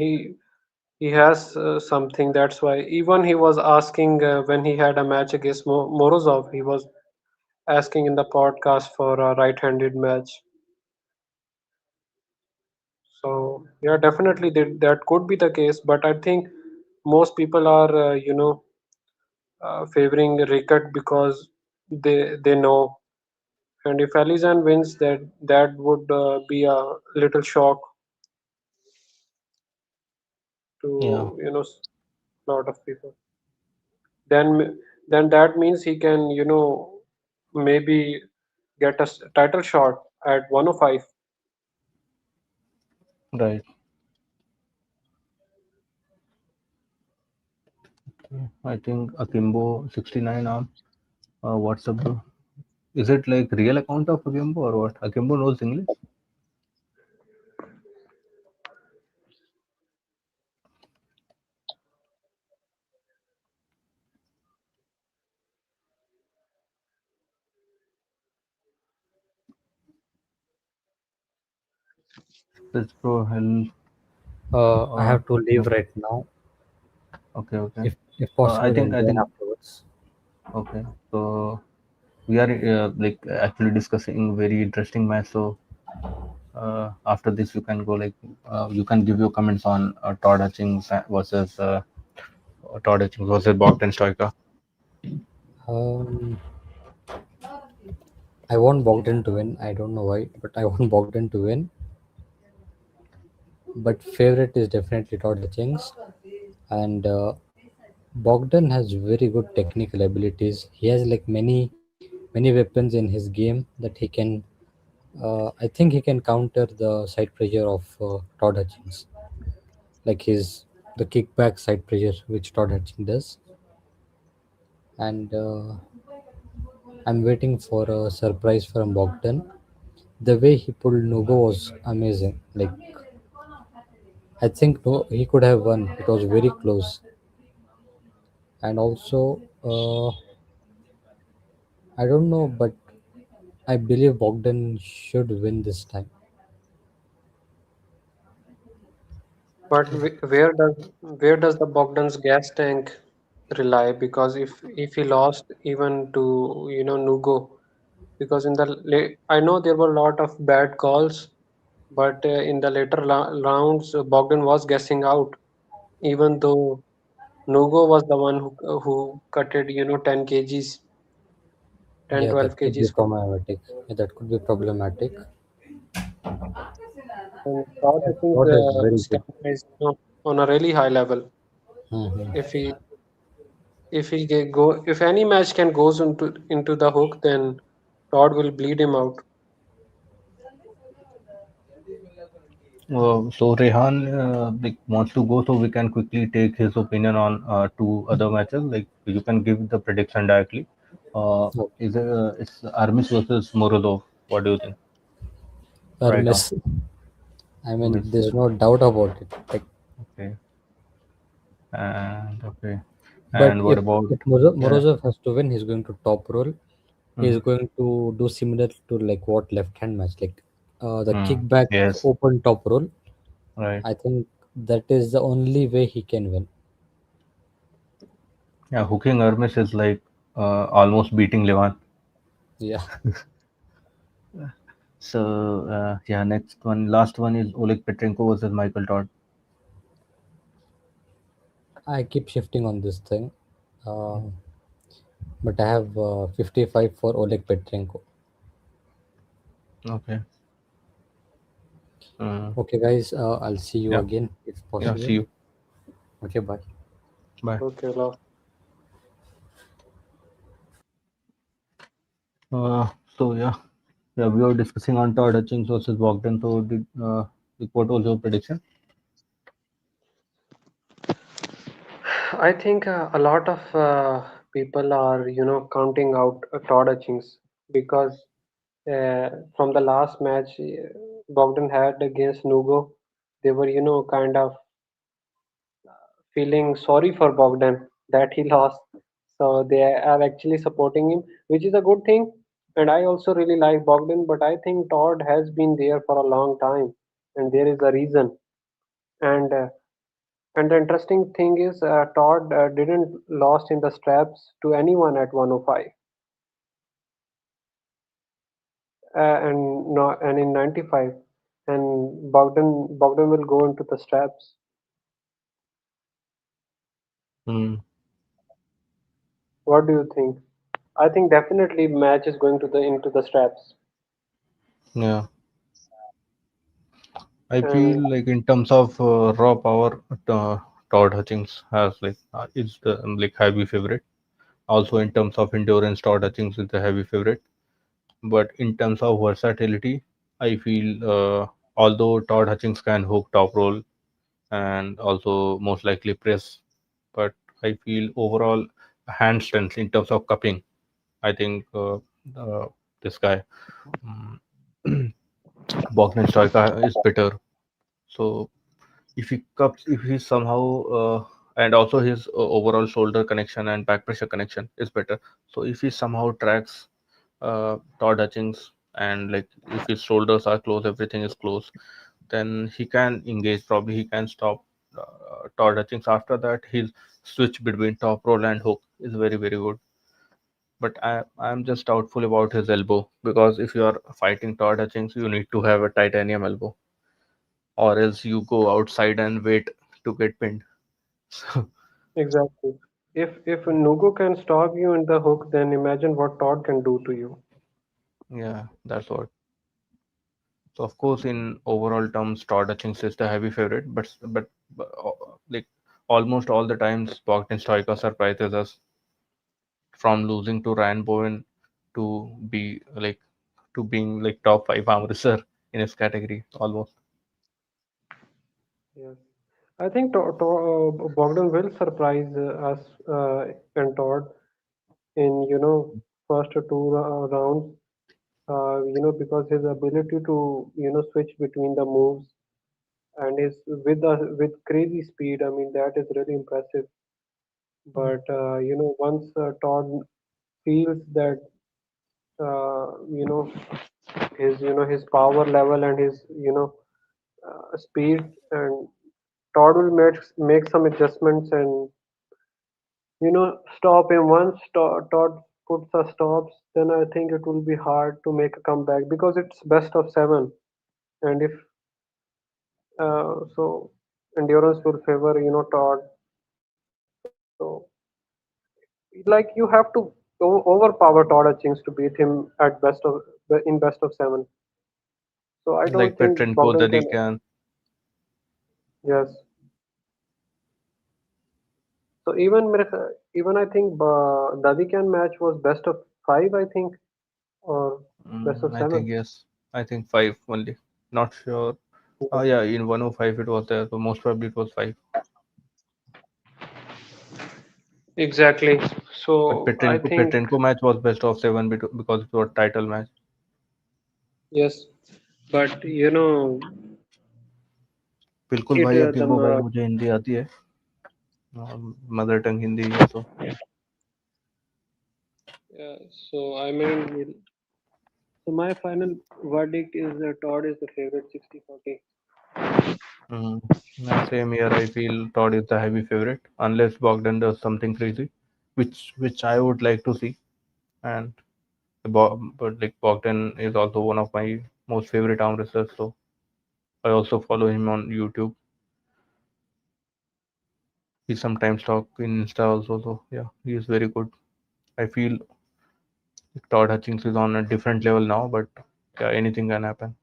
he has something. That's why even he was asking when he had a match against Morozov, he was asking in the podcast for a right-handed match. So yeah, definitely that could be the case. But I think most people are favoring Rickett because they know. And if Alizan wins, that would be a little shock Yeah, to lot of people. Then that means he can maybe get a title shot at 105. right. I think Akimbo 69 arm. What's up, bro? Is it like real account of Akimbo or what? Akimbo knows English? Let's bro. Hell. I have to Yeah. leave right now. Okay. Okay. If I possible, think. we'll I join think. afterwards. Okay. So we are like actually discussing very interesting match. So after this, you can go like you can give your comments on Todd Hutchings versus Bogdan Stoica. Um, I want Bogdan to win. I don't know why, but I want Bogdan to win. But favorite is definitely Todd Hutchings, and Bogdan has very good technical abilities. He has like many weapons in his game that he can. I think he can counter the side pressure of Todd Hutchings, like his the kickback side pressure which Todd Hutchings does. And I'm waiting for a surprise from Bogdan. The way he pulled Nugo was amazing. Like I think no, he could have won. It was very close. And also, I don't know, but I believe Bogdan should win this time. But where does the Bogdan's gas tank rely? Because if he lost even to Nugo, because I know there were a lot of bad calls, but in the later rounds Bogdan was guessing out, even though Nugo was the one who cutted 10 kgs, 10 Yeah, 12 that could be kgs from. problematic. Yeah, that could be problematic. And Todd, I Yeah, think Todd is the very good. stamina is on a really high level. Hmm. If he if any match can goes into the hook, then Todd will bleed him out. So Rehan like wants to go, so we can quickly take his opinion on two other matches. Like you can give the prediction directly. Uh, Okay. it's Ermes versus Morozov. What do you think right now? Ermes. I mean, Ermes. there's no doubt about it. Like, Okay. And okay. but And what about if yeah? Morozov has to win, he's going to top roll. He's Mm, going to do similar to like what left hand match, like the kickback yes. open top roll. Right. I think that is the only way he can win. Yeah. Hooking Ermes is like almost beating Levan. Yeah, So yeah. Next one, last one is Oleg Petrenko versus Michael Todd. I keep shifting on this thing, uh, but I have 55 for Oleg Petrenko. Okay. Mm, Okay, guys, I'll see you yeah. again if Yeah. See possible. you. Okay, bye. Bye. Okay, love. Uh, so yeah, yeah, we were discussing on Todd Hutchings versus Bogdan. So like, what was your prediction? I think a lot of people are counting out Todd Hutchings because from the last match Bogdan had against Nugo, they were kind of feeling sorry for Bogdan that he lost. So they are actually supporting him, which is a good thing. And I also really like Bogdan, but I think Todd has been there for a long time, and there is a reason. And and the interesting thing is, Todd didn't lost in the straps to anyone at 105, and no, and in 95, and Bogdan will go into the straps. Hmm. What do you think? I think definitely match is going to the into the straps. Yeah, I feel And like in terms of raw power, Todd Hutchings has is the like heavy favorite. Also in terms of endurance, Todd Hutchings is the heavy favorite. But in terms of versatility, I feel although Todd Hutchings can hook top roll and also most likely press, but I feel overall hand strength in terms of cupping, I think this guy mm, Bogdan is better. So if he cups, if he somehow and also his overall shoulder connection and back pressure connection is better. So if he somehow tracks Todd Hutchings and like if his shoulders are close, everything is close, then he can engage. Probably he can stop Todd Hutchings. After that, his switch between top roll and hook is very good. But I'm just doubtful about his elbow because if you are fighting Todd Hutchings, you need to have a titanium elbow, or else you go outside and wait to get pinned. So exactly. If Nugo can stop you in the hook, then imagine what Todd can do to you. yeah, that's what. So of course, in overall terms, Todd Hutchings is the heavy favorite, but like almost all the times, Bogdan Stoica surprises us from losing to Ryan Bowen to be like to being like top five arm wrestler in his category almost. Yes. I think Bogdan will surprise us and Todd in first or two rounds. Because his ability to switch between the moves and his with crazy speed. I mean that is really impressive. But once Todd feels that you know his power level and his speed, and Todd will make some adjustments and stop him. Once Todd puts a stops, then I think it will be hard to make a comeback because it's best of seven. And if so endurance will favor Todd. So like you have to overpower Todd Hutchings to beat him at in best of seven. So I don't Like think Petrenko, Bogdan then he can. can. Yes. So even I think Dadikan match was best of five, I think, or best of I think seven. yes. I think five only. Not sure. Oh yeah, in 105 it was there, so most probably it was five. Exactly. But So I Petrenko think Petrenko match was best of seven because it was title match. yes, but बिल्कुल it भाई the akimbo भाई मुझे हिंदी आती है mother tongue Hindi है तो so I mean, so my final verdict is that Todd is the favorite 60-40. mm, yeah, same here. I feel Todd is the heavy favorite unless Bogdan does something crazy, which I would like to see. And but like Bogdan is also one of my most favorite arm wrestlers, so I also follow him on YouTube. He sometimes talk in Insta also, so yeah, he is very good. I feel Todd Hutchings is on a different level now, but yeah, anything can happen.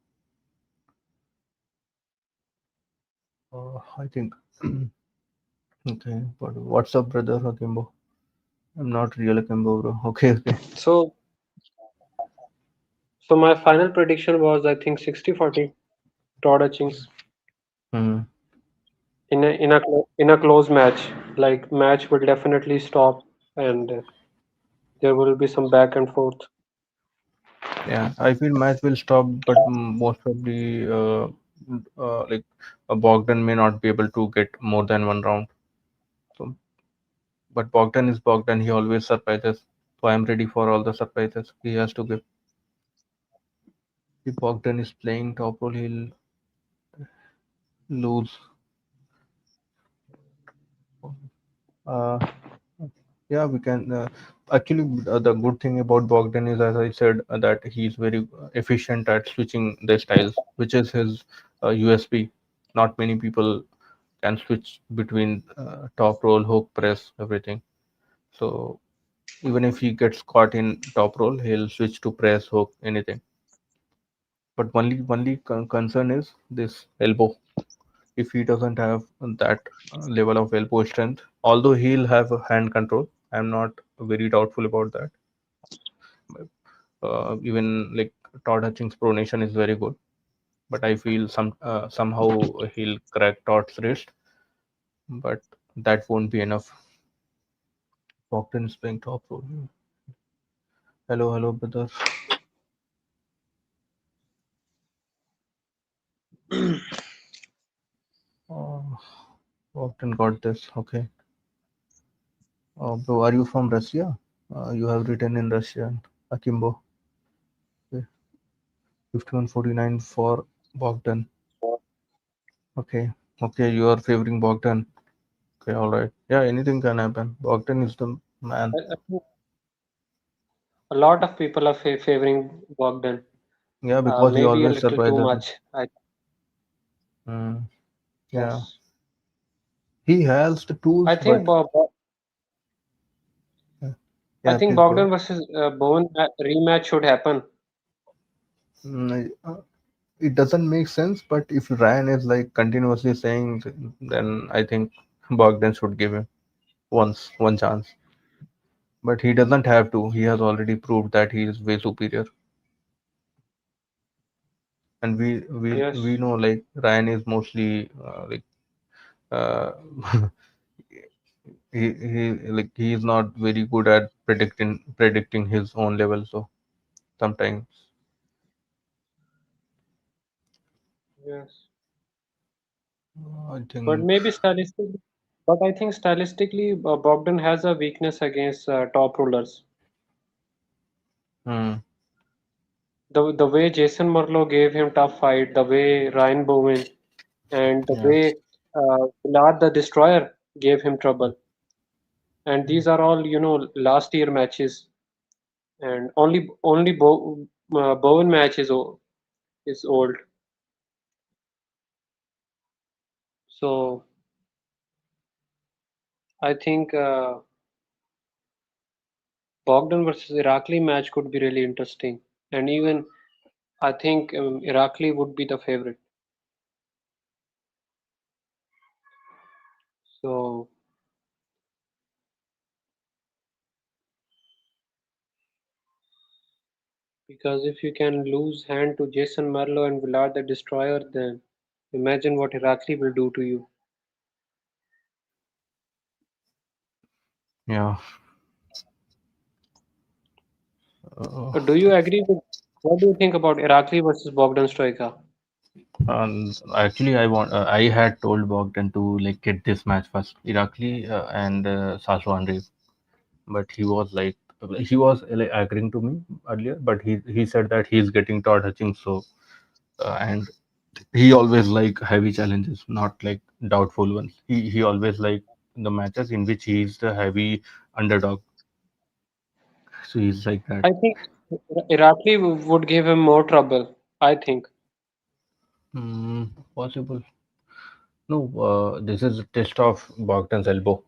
I think okay, but what's up, brother Akimbo? I'm not real Akimbo, bro. Okay, okay. So my final prediction was I think 60-40 Todd Hutchings Hmm. in a close match. Like match will definitely stop and there will be some back and forth. Yeah, I feel match will stop, but most probably, like Bogdan may not be able to get more than one round. So, but Bogdan is Bogdan. He always surprises. So I'm ready for all the surprises he has to give. If Bogdan is playing top role, he'll lose. Uh, yeah, we can. Actually, the good thing about Bogdan is, as I said, that he's very efficient at switching the styles, which is his USP. Not many people can switch between top roll, hook, press, everything. So Even if he gets caught in top roll, he'll switch to press, hook, anything. But only concern is this elbow. If he doesn't have that level of elbow strength, although he'll have a hand control, I'm not very doubtful about that. Even like Todd Hutchings' pronation is very good, but I feel somehow he'll crack Todd's wrist, but that won't be enough. Bogdan is playing top role. Hello, hello, brother. Oh, Bogdan got this. Okay. Bro, are you from Russia? You have written in Russian. Akimbo. Okay. 5149 for Bogdan. Okay. Okay, you are favoring Bogdan. Okay, all right. Yeah, anything can happen. Bogdan is the man. I think a lot of people are favoring Bogdan. Yeah, because he Maybe a always little too surprises me. much. Mm, yeah, Yes. he has the tools, I but think yeah, I yeah, think please go ahead. Bogdan versus Bowen rematch should happen. It doesn't make sense, but if Ryan is like continuously saying, then I think Bogdan should give him one chance. But he doesn't have to. He has already proved that he is way superior, and we Yes. know like Ryan is mostly like uh, he is not very good at predicting his own level. So sometimes Yes. I But think maybe stylistically, but I think stylistically, Bogdan has a weakness against top rulers. hmm, The way Jason Merlo gave him tough fight, the way Ryan Bowen, and the yeah. way Vlad the Destroyer gave him trouble. And these are all, last year matches, and only Bowen match is old. So I think Bogdan versus Irakli match could be really interesting, and even I think Irakli would be the favorite. So because if you can lose hand to Jason Merlo and Vlad the Destroyer, then imagine what Irakli will do to you. Yeah. Uh, Do you agree with what do you think about Irakli versus Bogdan Stoica? Actually, I had told Bogdan to like get this match first, Irakli and Sasu Andre, but he was like agreeing to me earlier, but he said that he's getting Todd Hutchings, so and he always like heavy challenges, not like doubtful ones. He always like the matches in which he's the heavy underdog, so he's like that. I think Irakli would give him more trouble. I think. Hmm, possible. No, this is a test of Bogdan's elbow.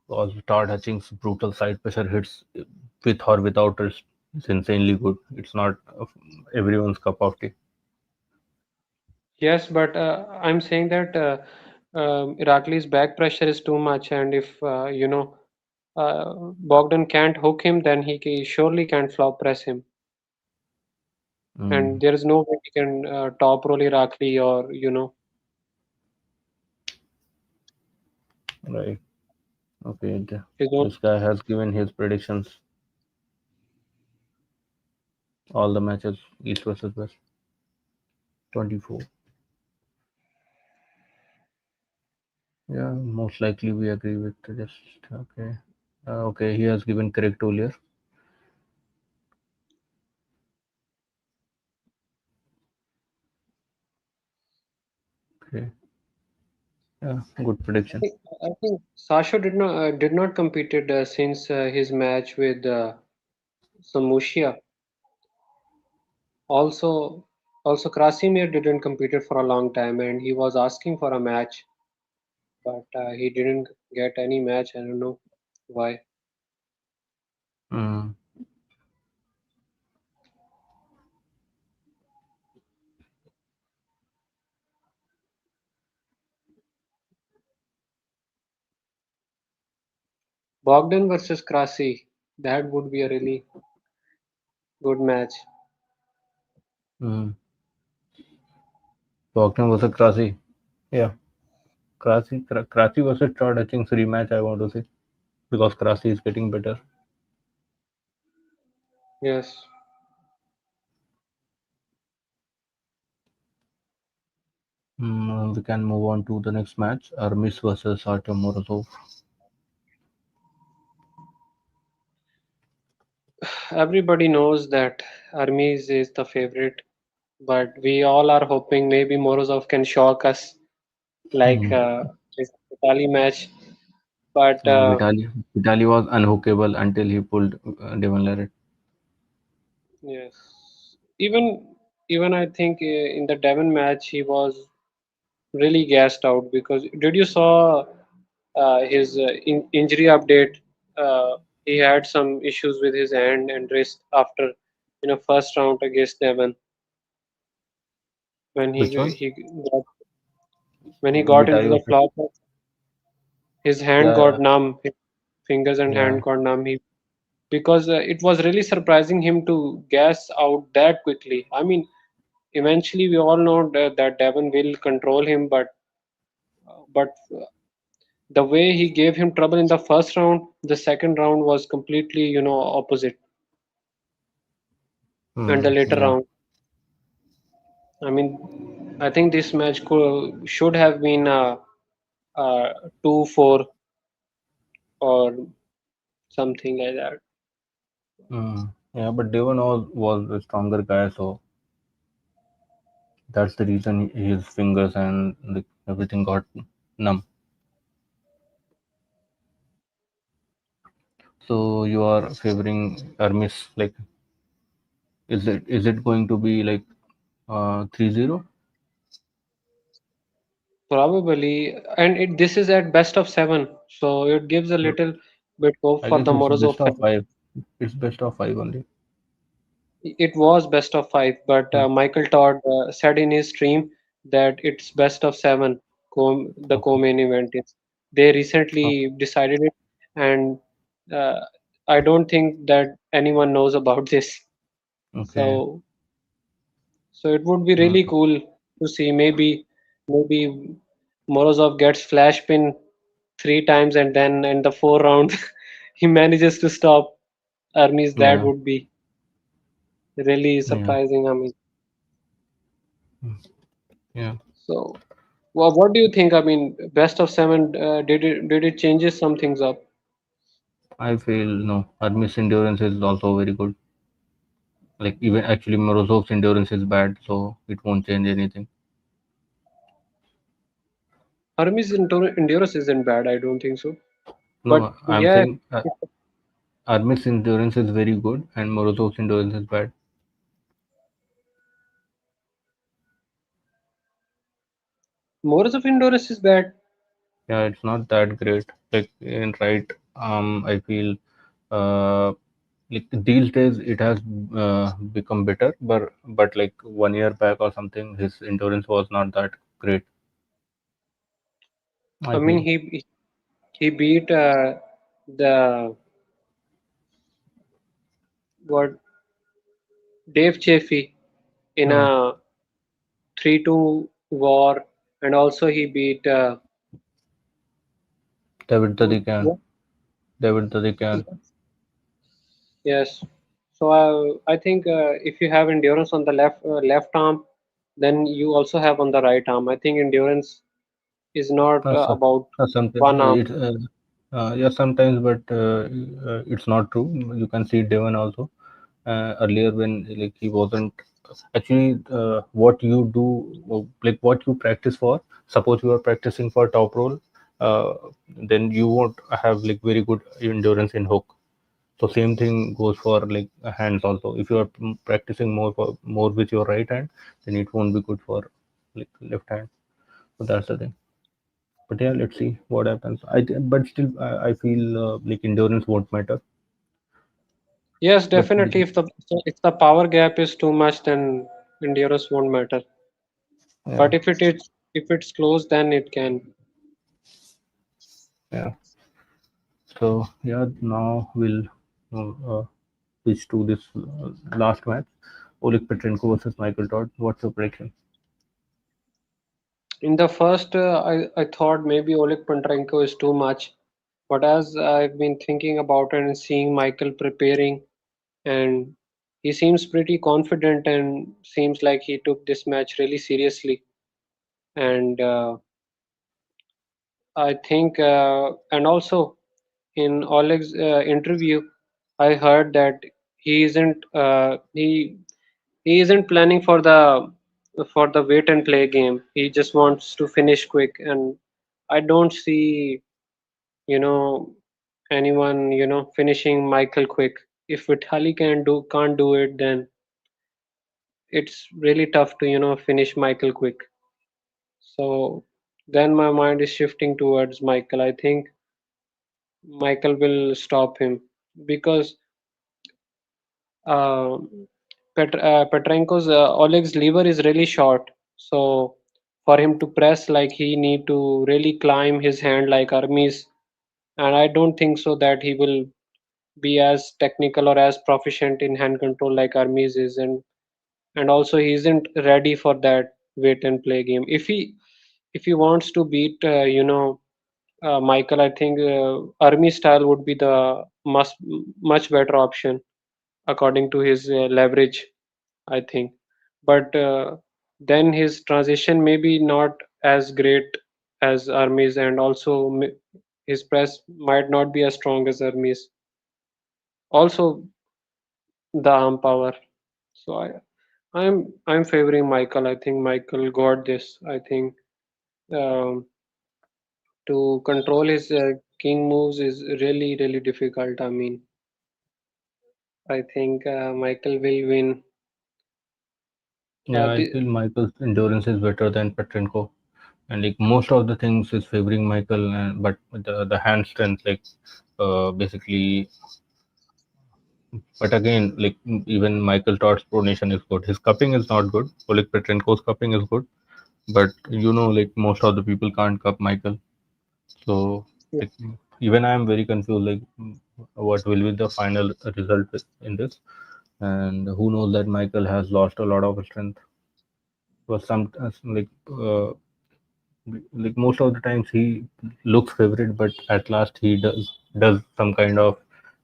Because Todd Hutchings' brutal side pressure hits with or without wrist is insanely good. It's not everyone's cup of tea. Yes, but I'm saying that Irakli's back pressure is too much, and if Bogdan can't hook him, then he surely can't flop press him, and Mm, there is no way he can top roll Irakli or right. Okay. his own. This guy has given his predictions all the matches East versus West. 24. Yeah, most likely we agree with this. Okay. Okay, he has given correct earlier. Okay. Yeah, good prediction. I think Sasha did not competed since his match with Samushia. Also, also Krasimir didn't competed for a long time, and he was asking for a match, but he didn't get any match. I don't know why. Mm. Bogdan versus Krasi. That would be a really good match. Mm. Bogdan versus Krasi. Yeah. Krasi versus Todd Hutchings rematch, I want to see. Because Krasi is getting better. Yes. We can move on to the next match. Ermes versus Morozov. Everybody knows that Ermes is the favorite, but we all are hoping maybe Morozov can shock us like Mm. his Italy match. But Vitali was unhookable until he pulled Devon Larratt. yes, even even I think in the Devon match he was really gassed out because did you saw his injury update? He had some issues with his hand and wrist after first round against Devon when Which one? he got when he got into Vitali the was. flop. His hand Yeah, got numb, his fingers and yeah, hand got numb. Because it was really surprising him to gas out that quickly. I mean, eventually we all know that Devon will control him, but the way he gave him trouble in the first round, the second round was completely opposite. And the later yeah. round, I mean, I think this match should have been 2-4 or something like that. Yeah, but Devon was a stronger guy, so that's the reason his fingers and everything got numb. So you are favoring Hermes, like, is it going to be like 3-0? Probably, and this is at best of seven, so it gives a No, little bit hope I for guess the it's Morozov best of fans. five. It's best of five only. It was best of five, but Hmm. Michael Todd said in his stream that it's best of seven. The Okay. co-main event is. They Oh, recently decided it, and uh, I don't think that anyone knows about this. okay. So, so it would be Hmm. really cool to see maybe Morozov gets flash pin three times, and then in the four round he manages to stop Ermes. That Yeah. would be really Yeah. surprising. I mean, Hmm. Yeah. so well, what do you think? I mean, best of seven, did it changes some things up? I feel no. Hermes endurance is also very good. Like even actually Morozov's endurance is bad, so it won't change anything. Hermes endurance isn't bad. I don't think so. But No, I'm yeah, saying Hermes endurance is very good and Morozov's endurance is bad. Morris of endurance is bad. Yeah, it's not that great. Like in right, I feel uh, like these days it has become better, but like 1 year back or something, his endurance was not that great. I I mean, feel. he beat the what Dave Chaffee in Hmm. a 3-2 war, and also he beat David who- Tadikan. what? David Tadikan. Yes. So I think if you have endurance on the left arm, then you also have on the right arm. I think endurance is not So, about something one arm. yeah, sometimes, but it's not true. You can see Devon also earlier when like he wasn't actually what you do, like what you practice for. Suppose you are practicing for top roll, uh, then you won't have like very good endurance in hook. So same thing goes for like hands also. If you are practicing more with your right hand, then it won't be good for like left hand. So that's the thing. But yeah, let's see what happens. But still, I feel like endurance won't matter. Yes, But definitely. If the power gap is too much, then endurance won't matter. yeah, But if it's close, then it can. yeah. So yeah, now we'll uh, switch to this last match, Oleg Petrenko versus Michael Todd. What's your prediction? In the first, I thought maybe Oleg Petrenko is too much. But as I've been thinking about it and seeing Michael preparing, and he seems pretty confident and seems like he took this match really seriously. And I think, and also in Oleg's interview, I heard that he isn't he isn't planning for the wait and play game. He just wants to finish quick, and I don't see you know anyone finishing Michael quick. If Vitali can't do it, then it's really tough to finish Michael quick. So then my mind is shifting towards Michael. I think Michael will stop him because uh, Petrenko's Oleg's lever is really short. So for him to press, like he need to really climb his hand like Ermes, and I don't think so that he will be as technical or as proficient in hand control like Hermes is, and also he isn't ready for that wait and play game. If he wants to beat Michael, I think Hermes style would be the much better option according to his leverage, I think. But then his transition may be not as great as Hermes, and also his press might not be as strong as Hermes. Also, the arm power. So I'm favoring Michael. I think Michael got this. I think um, to control his king moves is really difficult. I mean, I think Michael will win. Yeah, I The, feel Michael's endurance is better than Petrenko, and like most of the things is favoring Michael, and but the hand strength, like basically. But again, like even Michael Todd's pronation is good. His cupping is not good. Oleg Petrenko's cupping is good, but like most of the people can't cup Michael. So like, even I am very confused. Like, what will be the final result in this? And who knows that Michael has lost a lot of strength. Was some like most of the times he looks favorite, but at last he does some kind of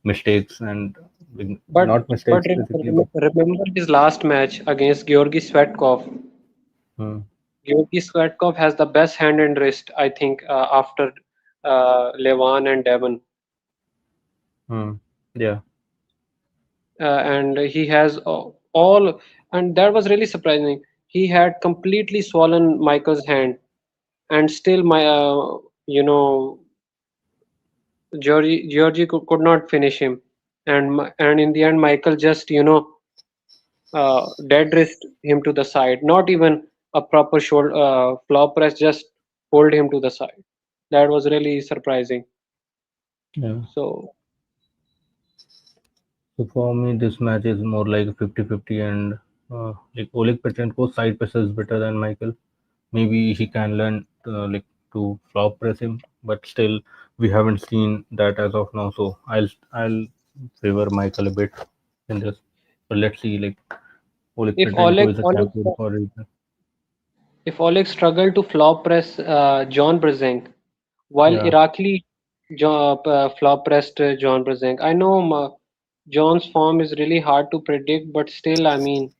mistakes and like, but not mistakes basically, but remember his last match against Georgi Svetkov. hmm, Georgi Svetkov has the best hand and wrist, I think, after Levan and Devon. hmm, yeah, And he has all, and that was really surprising. He had completely swollen Michael's hand, and still Georgie could not finish him, and in the end, Michael just dead wrist him to the side. Not even a proper shoulder flop press, just hold him to the side. That was really surprising. yeah. So So for me, this match is more like 50-50, and like Oleg Petrenko's side pressure is better than Michael. Maybe he can learn like to flop press him, but still we haven't seen that as of now. So I'll favor Michael a bit in this. But let's see. Like Oleg if Petrenko Oleg is a Oleg champion for a reason. if Oleg struggled to flop press John Brzenk, while Yeah, Irakli flop pressed John Brzenk. I know John's form is really hard to predict, but still, I mean,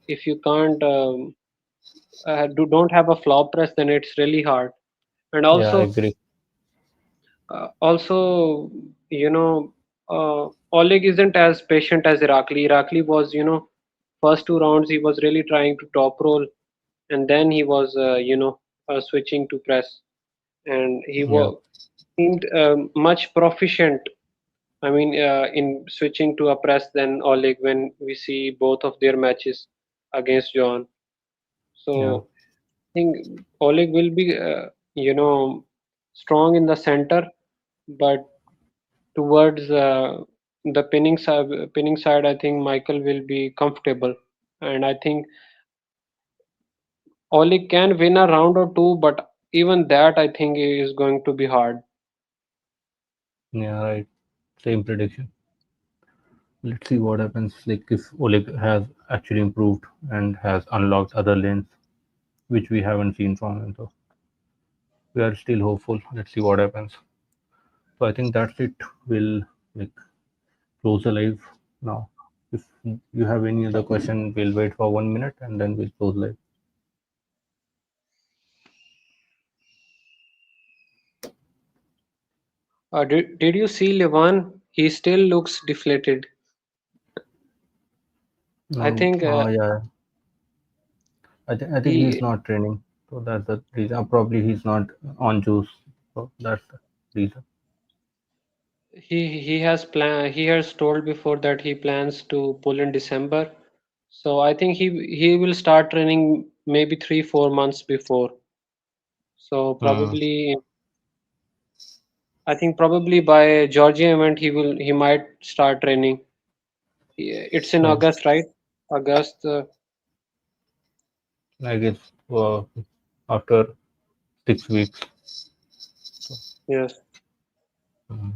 if you can't don't have a flop press, then it's really hard. And yeah, I also, agree. also, you know, Oleg isn't as patient as Irakli. Irakli was, first two rounds he was really trying to top roll, and then he was, switching to press, and he Yeah, seemed much proficient. I mean, in switching to a press than Oleg when we see both of their matches against John. yeah, So I think Oleg will be, strong in the center, but towards the pinning side, I think Michael will be comfortable, and I think Oli can win a round or two, but even that I think is going to be hard. Yeah, right. Same prediction. Let's see what happens. Like if Oleg has actually improved and has unlocked other lanes, which we haven't seen from him. So we are still hopeful. Let's see what happens. So I think that's it. We'll like close the live now. If you have any other question, we'll wait for 1 minute and then we'll close live. Did you see Levan? He still looks deflated. I think Yeah, I think he's he not training. So that's the reason. Probably he's not on juice. So that's the reason. he has told before that he plans to pull in December. So I think he will start training maybe 3 4 months before. So Hmm. probably I think probably by Georgia event he might start training. It's in Right. August, right? August. I guess uh, after 6 weeks. Yes. Hmm.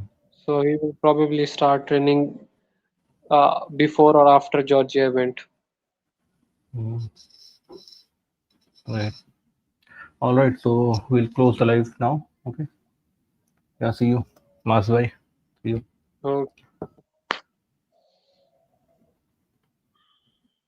So he will probably start training before or after Georgia event. Hmm. Right. All right. So we'll close the live now. Okay. Yeah. See you. Mas bhai. See you. Okay.